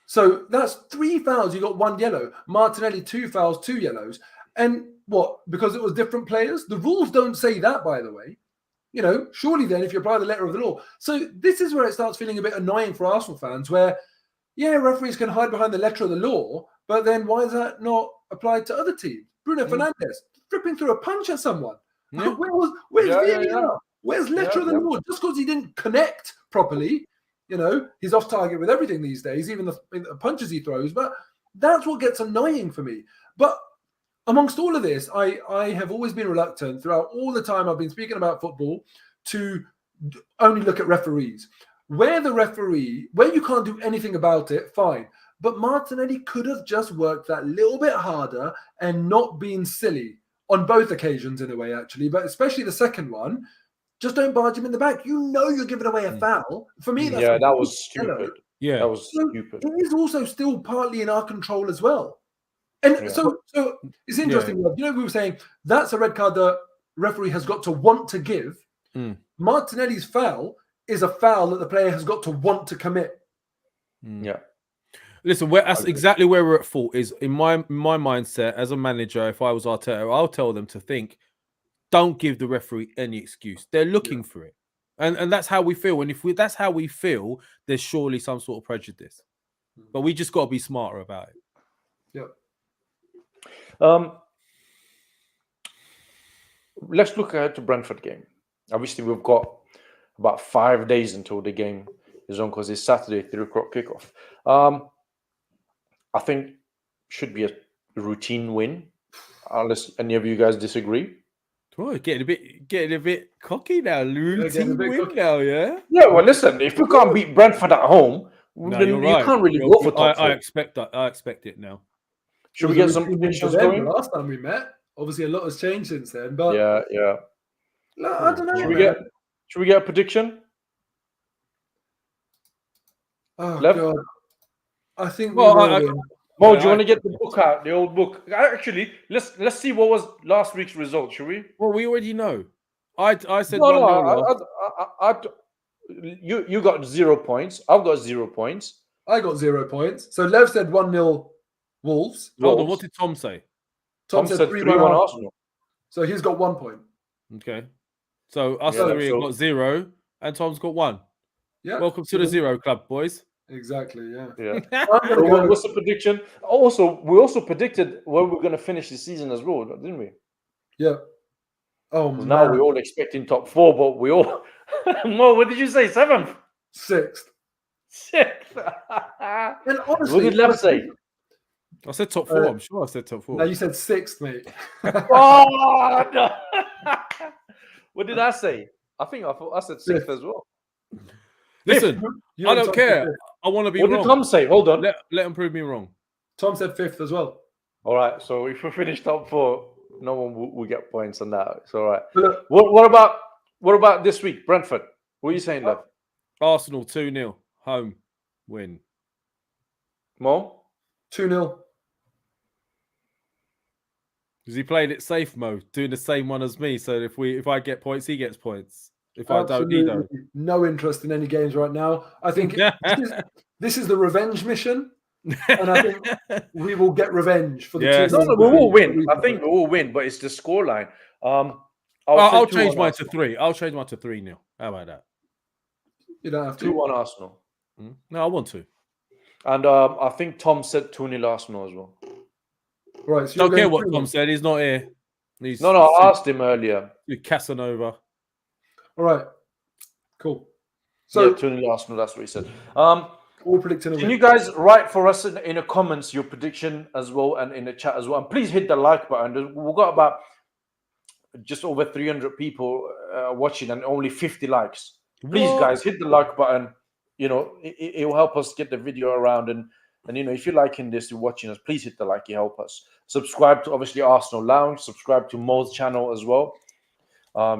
So that's 3 fouls. You got 1 yellow. Martinelli 2 fouls, 2 yellows. And what? Because it was different players? The rules don't say that, by the way. Surely then if you apply the letter of the law. So this is where it starts feeling a bit annoying for Arsenal fans, where, referees can hide behind the letter of the law, but then why is that not applied to other teams? Bruno Fernandes flipping through a punch at someone. Yeah. Where's VAR? Where's letter of the law? Just because he didn't connect properly, he's off target with everything these days, even the punches he throws. But that's what gets annoying for me. But amongst all of this, I have always been reluctant throughout all the time I've been speaking about football to only look at referees. Where you can't do anything about it, fine. But Martinelli could have just worked that little bit harder and not been silly on both occasions in a way, actually. But especially the second one, just don't barge him in the back. You're giving away a foul. For me, that was stupid. Yeah, that was stupid. It is also still partly in our control as well. And so it's interesting. We were saying that's a red card the referee has got to want to give. Martinelli's foul is a foul that the player has got to want to commit. Yeah. Listen, that's exactly where we're at fault. Is in my mindset as a manager, if I was Arteta, I'll tell them to think, don't give the referee any excuse. They're looking for it. And that's how we feel. And that's how we feel, there's surely some sort of prejudice. But we just got to be smarter about it. Yeah. Let's look ahead to Brentford game. Obviously, we've got about 5 days until the game is on because it's Saturday, 3:00 kickoff. I think should be a routine win, unless any of you guys disagree. Oh, getting a bit cocky now. Routine win cocky. now, yeah? Yeah, well, listen, if we can't beat Brentford at home, No, then you're you right. can't really go for top four. I expect that. I expect it now. Should we get some predictions going? The last time we met, obviously a lot has changed since then. But Yeah. no, I don't know. Should we get a prediction? Oh Lev? God, I think Well, we will. Mo, do you want to get the book out, the old book? Actually, let's see what was last week's result, shall we? Well, we already know. I said No, 1-0. You got 0 points. I've got 0 points. I got 0 points. So Lev said 1-0 Wolves. Hold on, what did Tom say? Tom said 3-1 Arsenal. So he's got 1 point. Okay. So us Yeah, three have got 0 and Tom's got 1. Yeah. Welcome to the 0 club, boys. Exactly, yeah. So what's the prediction? Also, we also predicted where we're going to finish the season as well, didn't we? Yeah. Oh, man. Now we're all expecting top 4, but we all... Mo, what did you say? 7th? 6th. 6th. And honestly, What did Lev say? I said top 4. I'm sure I said top 4. No, you said 6th, mate. Oh, no. What did I say? I said 6th as well. Listen, I don't care. I want to be What wrong. did Tom say? Hold on. Let him prove me wrong. Tom said 5th as well. All right. So if we finish top 4, no one will get points on that. It's all right. Look, What about this week, Brentford? What are you saying, Lev? Arsenal 2-0 home win. Mo? 2-0. Because he played it safe mode, doing the same one as me. So if I get points, he gets points. If I don't, he don't. No interest in any games right now. I think this is the revenge mission. And I think we will get revenge for the Yes. two. No, we will win. I think we will win, but it's the scoreline. I'll change mine to 3. I'll change mine to 3-0. How about that? You don't have to. 2-1 Arsenal. No, I want to. And I think Tom said 2-0 Arsenal as well. Right. So Don't care what Tom said. He's not here. No, I asked him earlier. Casanova. All right. Cool. So 2-0 Arsenal, that's what he said. all predicting a Can win. you guys write for us in the comments your prediction as well and in the chat as well? And please hit the like button. We've got about just over 300 people watching and only 50 likes. Please, guys, hit the like button. You know, it will help us get the video around. And you know, if you're liking this, you're watching us, please hit the like. It help us. Subscribe to, obviously, Arsenal Lounge. Subscribe to Mo's channel as well,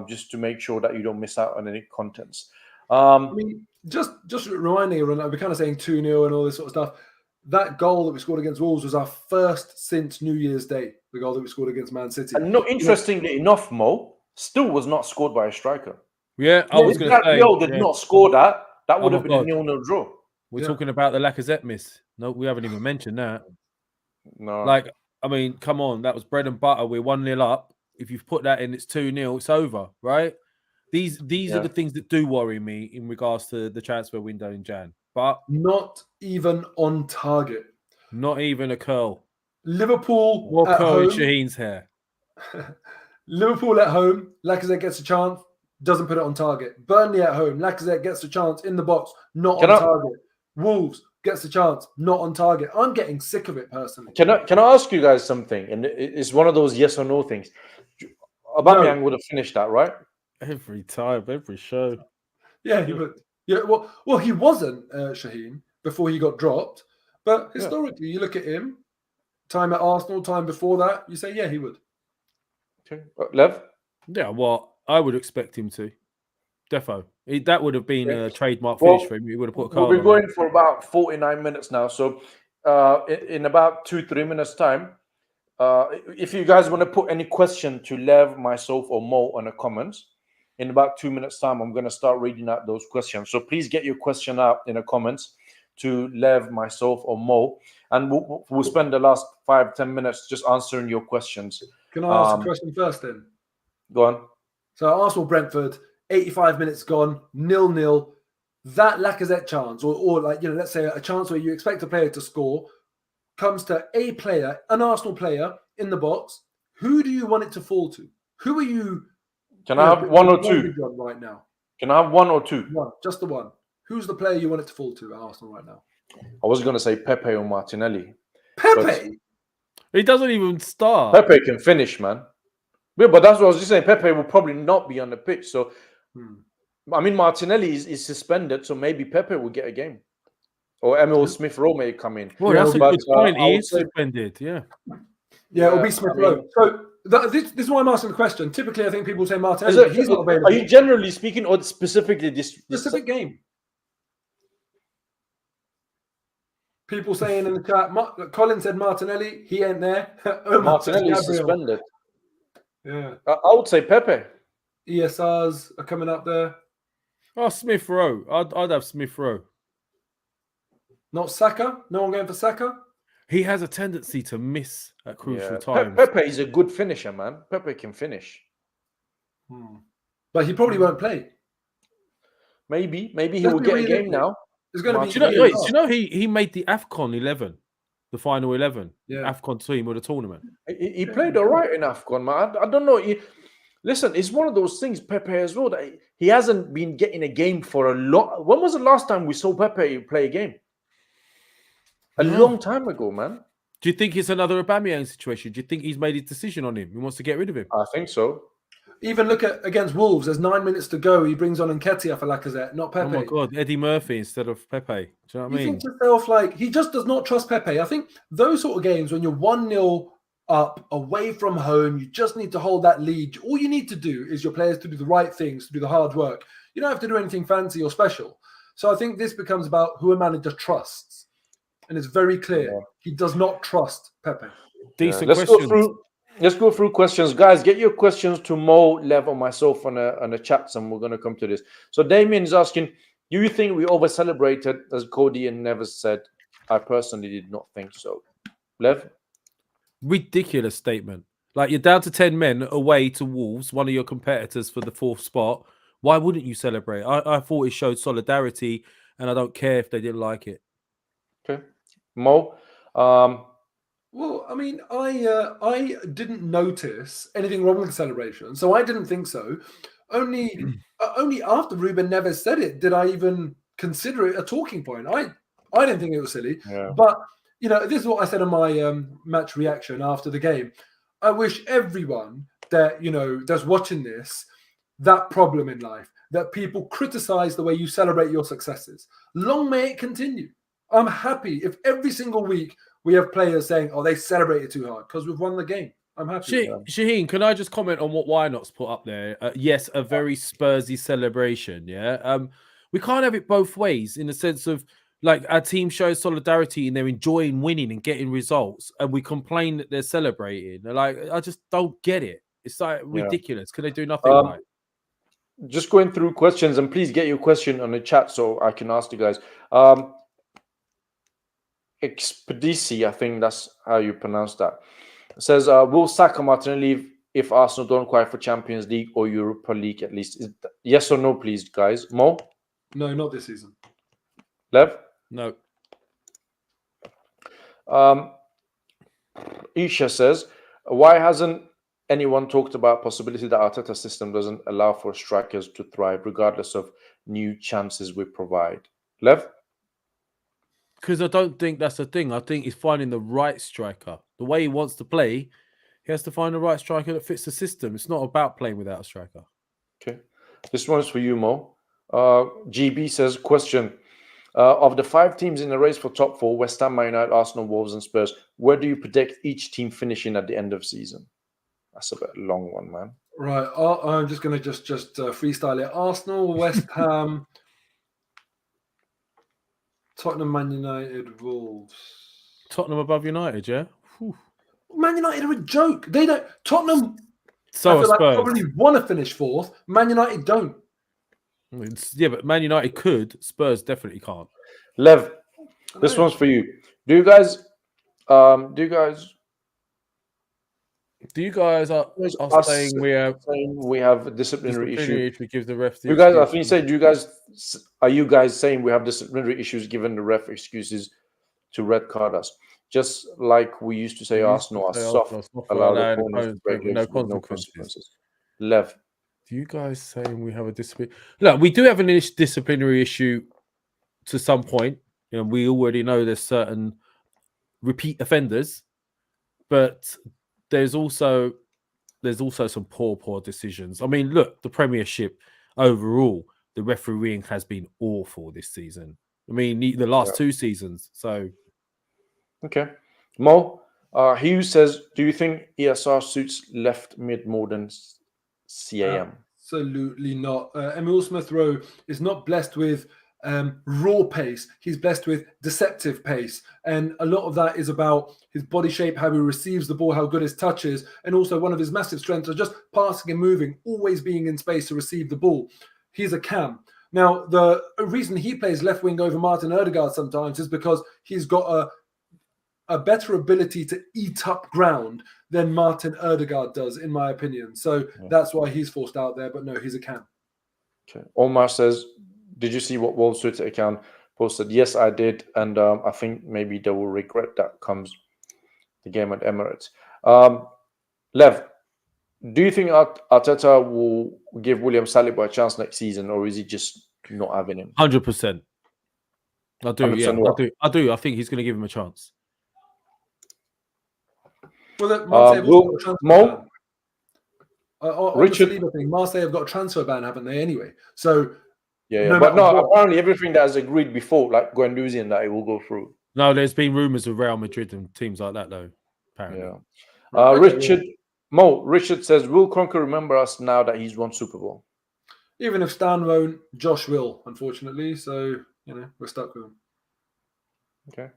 just to make sure that you don't miss out on any contents. I mean, just reminding everyone, we're kind of saying 2-0 and all this sort of stuff. That goal that we scored against Wolves was our first since New Year's Day, the goal that we scored against Man City. And interestingly enough, Mo, still was not scored by a striker. Yeah, I was going to say. Did not score that. That would have been a 0-0 draw. We're talking about the Lacazette miss. No, we haven't even mentioned that. No. Like, I mean, come on. That was bread and butter. We're 1-0 up. If you've put that in, it's 2-0. It's over, right? These are the things that do worry me in regards to the transfer window in Jan. But not even on target. Not even a curl. Liverpool What at curl home. in Shaheen's hair? Liverpool at home. Lacazette gets a chance. Doesn't put it on target. Burnley at home. Lacazette gets a chance in the box. Not on target. Wolves gets a chance. Not on target. I'm getting sick of it personally. Can I ask you guys something? And it's one of those yes or no things. Aubameyang would have finished that, right? Every time, every show. Yeah, he would. Yeah, well, he wasn't Shaheen before he got dropped. But historically, you look at him, time at Arsenal, time before that, you say, yeah, he would. Okay. Lev? Yeah, well, I would expect him to. Defo. That would have been a trademark finish for him. He would have put a card We'll be on going for about 49 minutes now. So in about 2-3 minutes' time, if you guys want to put any question to Lev, myself, or Mo on the comments, in about 2 minutes' time, I'm going to start reading out those questions. So please get your question out in the comments to Lev, myself, or Mo. And we'll spend the last 5-10 minutes just answering your questions. Can I ask a question first then? Go on. So Arsenal Brentford 85 minutes gone, 0-0. That Lacazette chance, or like, you know, let's say a chance where you expect a player to score, comes to a player, an Arsenal player in the box. Who do you want it to fall to? Who are you? Can I have one or two? Right now. Can I have one or two? One, just the one. Who's the player you want it to fall to at Arsenal right now? I was going to say Pepe or Martinelli. Pepe? He doesn't even start. Pepe can finish, man. Yeah, but that's what I was just saying. Pepe will probably not be on the pitch. So, I mean, Martinelli is suspended, so maybe Pepe will get a game. Or Emil Smith-Rowe may come in. Well, that's a good point. He is suspended, yeah. Yeah, it'll be Smith-Rowe. So this is why I'm asking the question. Typically, I think people say Martinelli, he's not available. Are you generally speaking, or specifically this specific game? People saying in the chat, Colin said Martinelli, he ain't there. Martinelli is suspended. Yeah. I would say Pepe. ESRs are coming up there. Oh, Smith-Rowe. I'd have Smith-Rowe. Not Saka? No one going for Saka? He has a tendency to miss at crucial times. Pepe is a good finisher, man. Pepe can finish. But he probably won't play. Maybe he will get a game now. It's going to be. Do you know he made the AFCON 11, the final 11, AFCON team of the tournament. He played all right in AFCON, man. I don't know. Listen, it's one of those things, Pepe as well, that he hasn't been getting a game for a lot. When was the last time we saw Pepe play a game? A long time ago, man. Do you think it's another Aubameyang situation? Do you think he's made his decision on him? He wants to get rid of him? I think so. Even look at against Wolves. There's 9 minutes to go. He brings on Nketiah for Lacazette, not Pepe. Oh my God, Eddie Murphy instead of Pepe. Do you know what I mean? You think to yourself, like, he just does not trust Pepe. I think those sort of games when you're 1-0 up away from home, you just need to hold that lead. All you need to do is your players to do the right things, to do the hard work. You don't have to do anything fancy or special. So I think this becomes about who a manager trusts. And it's very clear he does not trust Pepe. Decent Let's questions. Let's go through questions. Guys, get your questions to Mo, Lev, or myself on the chats, and we're going to come to this. So Damien is asking, do you think we over-celebrated, as Cody and Neves said? I personally did not think so. Lev? Ridiculous statement. Like, you're down to 10 men away to Wolves, one of your competitors for the 4th spot. Why wouldn't you celebrate? I thought it showed solidarity, and I don't care if they didn't like it. Okay. Mo? Well, I mean, I didn't notice anything wrong with the celebration, so I didn't think so. Only after Ruben Neves said it did I even consider it a talking point. I didn't think it was silly, but you know, this is what I said in my match reaction after the game. I wish everyone that that's watching this that problem in life, that people criticize the way you celebrate your successes. Long may it continue. I'm happy if every single week we have players saying, "Oh, they celebrated too hard because we've won the game." I'm happy. Shaheen, can I just comment on what Why Not's put up there? Yes, a very Spursy celebration. Yeah, we can't have it both ways in the sense of like our team shows solidarity and they're enjoying winning and getting results, and we complain that they're celebrating. Like, I just don't get it. It's like ridiculous. Can they do nothing right? Just going through questions, and please get your question on the chat so I can ask you guys. Expedici, I think that's how you pronounce that. It says, will Saka Martinelli if Arsenal don't qualify for Champions League or Europa League at least? Yes or no, please, guys? Mo? No, not this season. Lev? No. Isha says, why hasn't anyone talked about possibility that Arteta's system doesn't allow for strikers to thrive regardless of new chances we provide? Lev? Because I don't think that's the thing. I think he's finding the right striker. The way he wants to play, he has to find the right striker that fits the system. It's not about playing without a striker. Okay. This one's for you, Mo. GB says, question. Of the 5 teams in the race for top 4, West Ham, Man United, Arsenal, Wolves, and Spurs, where do you predict each team finishing at the end of season? That's a bit long one, man. Right. I'm just going to just freestyle it. Arsenal, West Ham, Tottenham, Man United, Wolves. Tottenham above United, yeah? Whew. Man United are a joke. They don't. Tottenham, so I feel Spurs. like probably want to finish 4th. Man United don't. Yeah, but Man United could. Spurs definitely can't. Lev, this one's for you. Do you guys Do you guys are saying we have a disciplinary issue? We give the ref the You guys, I excuse? think you say, are you guys saying we have disciplinary issues given the ref excuses to red card us? Just like we used to say Arsenal are soft, allow the opponents to break legs with no consequences. Lev. Do you guys saying we have a discipline? Look, we do have an disciplinary issue to some point. You know, we already know there's certain repeat offenders, but there's also some poor decisions. I mean, look, the Premiership overall, the refereeing has been awful this season. I mean, the last 2 seasons. So, okay, Mo. Hughes says, "Do you think ESR suits left mid more than CAM?" Absolutely not. Emil Smith Rowe is not blessed with raw pace. He's blessed with deceptive pace, and a lot of that is about his body shape, how he receives the ball, how good his touch is, and also one of his massive strengths is just passing and moving, always being in space to receive the ball. He's a cam. Now, the reason he plays left wing over Martin Ødegaard sometimes is because he's got a better ability to eat up ground than Martin Ødegaard does, in my opinion. So that's why he's forced out there. But no, he's a cam. Okay. Omar says, "Did you see what Wolves Twitter account posted?" Yes, I did, and I think maybe they will regret that comes the game at Emirates. Lev, do you think Arteta will give William Saliba a chance next season, or is he just not having him? 100%. I do. 100% Yeah, what? I do. I think he's going to give him a chance. Well, Marseille have also got a transfer ban. On Richard, the Saliba thing, Marseille have got a transfer ban, haven't they? Anyway, so apparently everything that is agreed before, like Guendouzi and that, it will go through. No, there's been rumours of Real Madrid and teams like that, though. Apparently, Richard says, "Will Kroenke remember us now that he's won Super Bowl?" Even if Stan won't, Josh will, unfortunately. So we're stuck with him. Okay.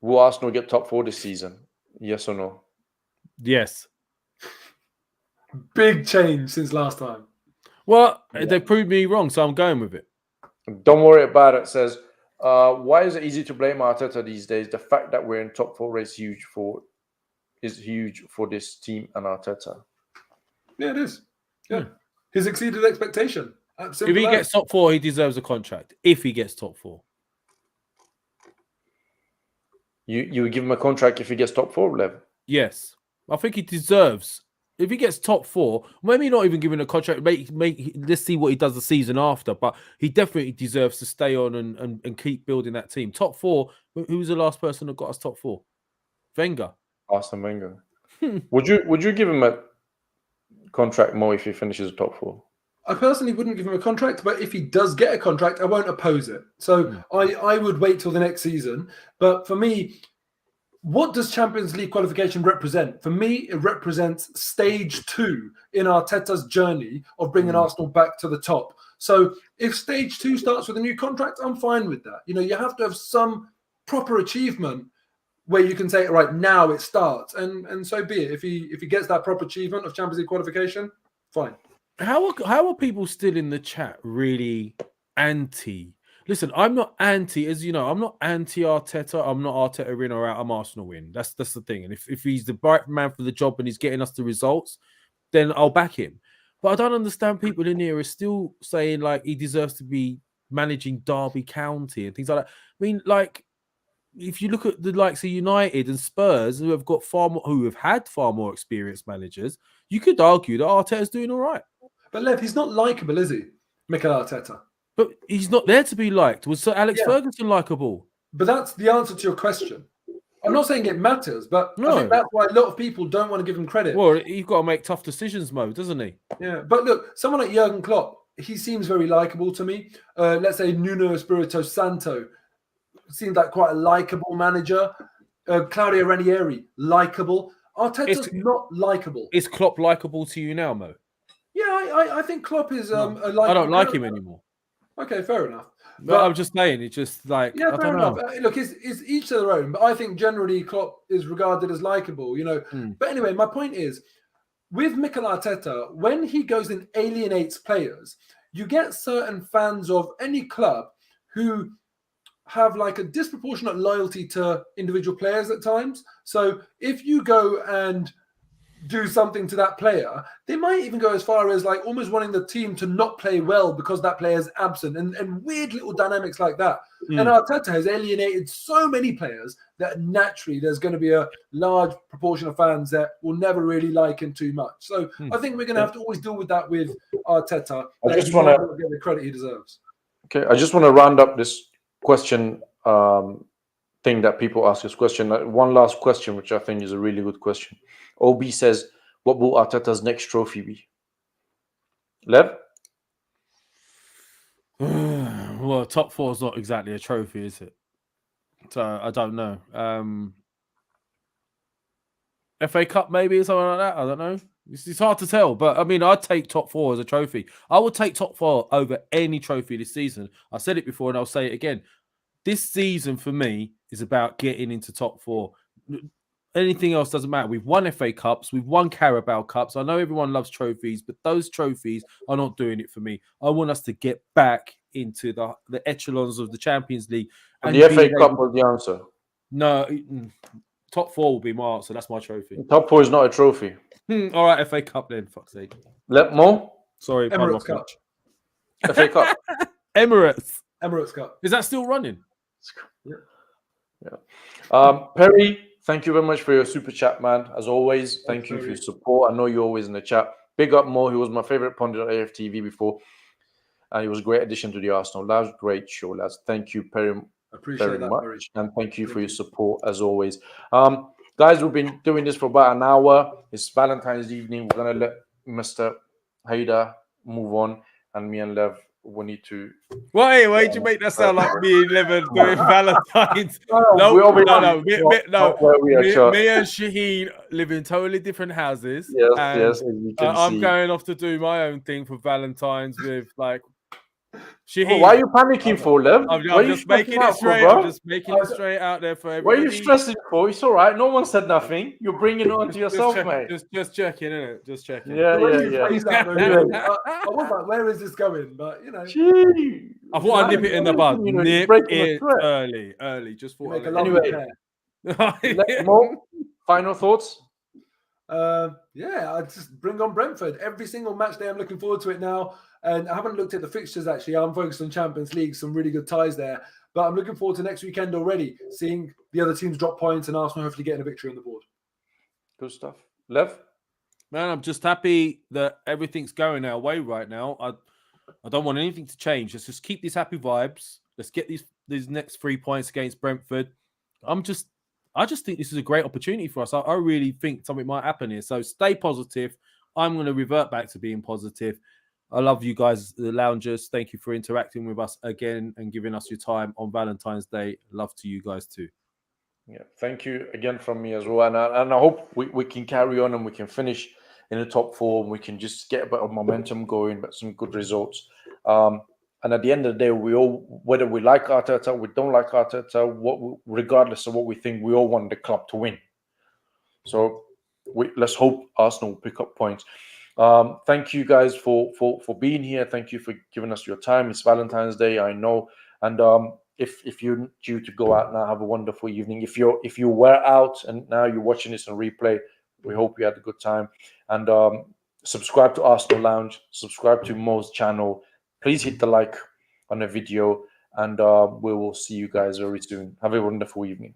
Will Arsenal get top 4 this season? Yes or no? Yes. Big change since last time. Well, they proved me wrong, so I'm going with it. Don't worry about it. Says, why is it easy to blame Arteta these days? The fact that we're in top 4 is huge for this team and Arteta. Yeah, it is. Yeah. He's exceeded expectation. If he gets top 4, he deserves a contract. If he gets top 4. You would give him a contract if he gets top 4, Lev? Yes. I think he deserves. If he gets top 4, maybe not even giving a contract, let's see what he does the season after. But he definitely deserves to stay on and keep building that team. Top 4, who was the last person that got us top 4? Wenger. Arsene Wenger. Would you give him a contract more if he finishes top 4? I personally wouldn't give him a contract, but if he does get a contract, I won't oppose it. So I would wait till the next season. But for me, what does Champions League qualification represent? For me, it represents stage 2 in Arteta's journey of bringing Arsenal back to the top. So if stage 2 starts with a new contract, I'm fine with that. You have to have some proper achievement where you can say, right, now it starts. And so be it. If he gets that proper achievement of Champions League qualification, fine. How are people still in the chat really anti? Listen, I'm not anti, as you know, I'm not anti-Arteta. I'm not Arteta in or out. I'm Arsenal win. That's the thing. And if he's the right man for the job and he's getting us the results, then I'll back him. But I don't understand people in here are still saying like he deserves to be managing Derby County and things like that. I mean, like, if you look at the likes of United and Spurs, who have had far more experienced managers, you could argue that Arteta's doing all right. But Lev, he's not likable, is he, Mikel Arteta? But he's not there to be liked. Was Sir Alex Ferguson likable? But that's the answer to your question. I'm not saying it matters, but I think that's why a lot of people don't want to give him credit. Well, he's got to make tough decisions, Mo, doesn't he? Yeah, but look, someone like Jurgen Klopp, he seems very likable to me. Let's say Nuno Espirito Santo seems like quite a likable manager. Claudio Ranieri, likable. Arteta's not likable. Is Klopp likable to you now, Mo? Yeah, I think Klopp is a likable. I don't like him anymore. Okay, fair enough. But I'm just saying, it's just like, yeah, I fair don't know. enough. Look, it's each to their own, but I think generally Klopp is regarded as likable, But anyway, my point is, with Mikel Arteta, when he goes and alienates players, you get certain fans of any club who have like a disproportionate loyalty to individual players at times. So if you go and do something to that player, they might even go as far as like almost wanting the team to not play well because that player is absent, and weird little dynamics like that. And Arteta has alienated so many players that naturally there's going to be a large proportion of fans that will never really like him too much. So I think we're going to have to always deal with that with Arteta. I just want to get the credit he deserves. Okay, I just want to round up this question thing that people ask this question. One last question, which I think is a really good question. OB says, what will Arteta's next trophy be? Lev? Well, top 4 is not exactly a trophy, is it? So I don't know. FA Cup maybe, something like that. I don't know. It's hard to tell, but I mean, I'd take top 4 as a trophy. I would take top 4 over any trophy this season. I said it before and I'll say it again. This season for me is about getting into top 4. Anything else doesn't matter. We've won FA Cups. We've won Carabao Cups. I know everyone loves trophies, but those trophies are not doing it for me. I want us to get back into the echelons of the Champions League. And the FA Cup was the answer. No, top 4 will be my answer. That's my trophy. Top 4 is not a trophy. All right, FA Cup then. Fuck's sake. Let Mo? Sorry, Emirates Cup. FA Cup. Emirates Cup. Is that still running? Yeah. Perry, thank you very much for your super chat, man. As always, thank you for your support. I know you're always in the chat. Big up Mo. He was my favorite pundit at AFTV before. And he was a great addition to the Arsenal. That was a great show, lads. Thank you, Perry, very much. Perry. And thank you for your support, as always. Guys, we've been doing this for about an hour. It's Valentine's evening. We're going to let Mr. Haida move on. And me and Lev, we need to... Why did you make that sound like me and Lev doing Valentine's? No. Me and Shaheen live in totally different houses. Yes. I'm going off to do my own thing for Valentine's with like... Shaheen. Why are you panicking for, Lev? I'm just making it straight. I'm just making it straight out there for everybody. What are you stressing for? It's all right. No one said nothing. You're bringing it on to yourself, mate. Just checking, innit? Just checking. Yeah. I was like, where is this going? But, you know. I thought I'd nip it in the bud. Nip it early. Just for anyway. More final thoughts? I just bring on Brentford. Every single match day, I'm looking forward to it now. And I haven't looked at the fixtures, actually. I'm focused on Champions League, some really good ties there. But I'm looking forward to next weekend already, seeing the other teams drop points and Arsenal hopefully getting a victory on the board. Good stuff. Lev? Man, I'm just happy that everything's going our way right now. I don't want anything to change. Let's just keep these happy vibes. Let's get these next 3 points against Brentford. I just think this is a great opportunity for us. I really think something might happen here. So stay positive. I'm going to revert back to being positive. I love you guys, the loungers. Thank you for interacting with us again and giving us your time on Valentine's Day. Love to you guys too. Yeah, thank you again from me as well. And I hope we can carry on and we can finish in the top 4 and we can just get a bit of momentum going, but some good results. And at the end of the day, we all, whether we like Arteta, we don't like Arteta, regardless of what we think, we all want the club to win. So let's hope Arsenal will pick up points. Thank you guys for being here. Thank you for giving us your time. It's Valentine's Day, I know. And if you're due to go out now, have a wonderful evening. If you were out and now you're watching this on replay, we hope you had a good time. And subscribe to Arsenal Lounge, subscribe to Mo's channel. Please hit the like on the video, and we will see you guys very soon. Have a wonderful evening.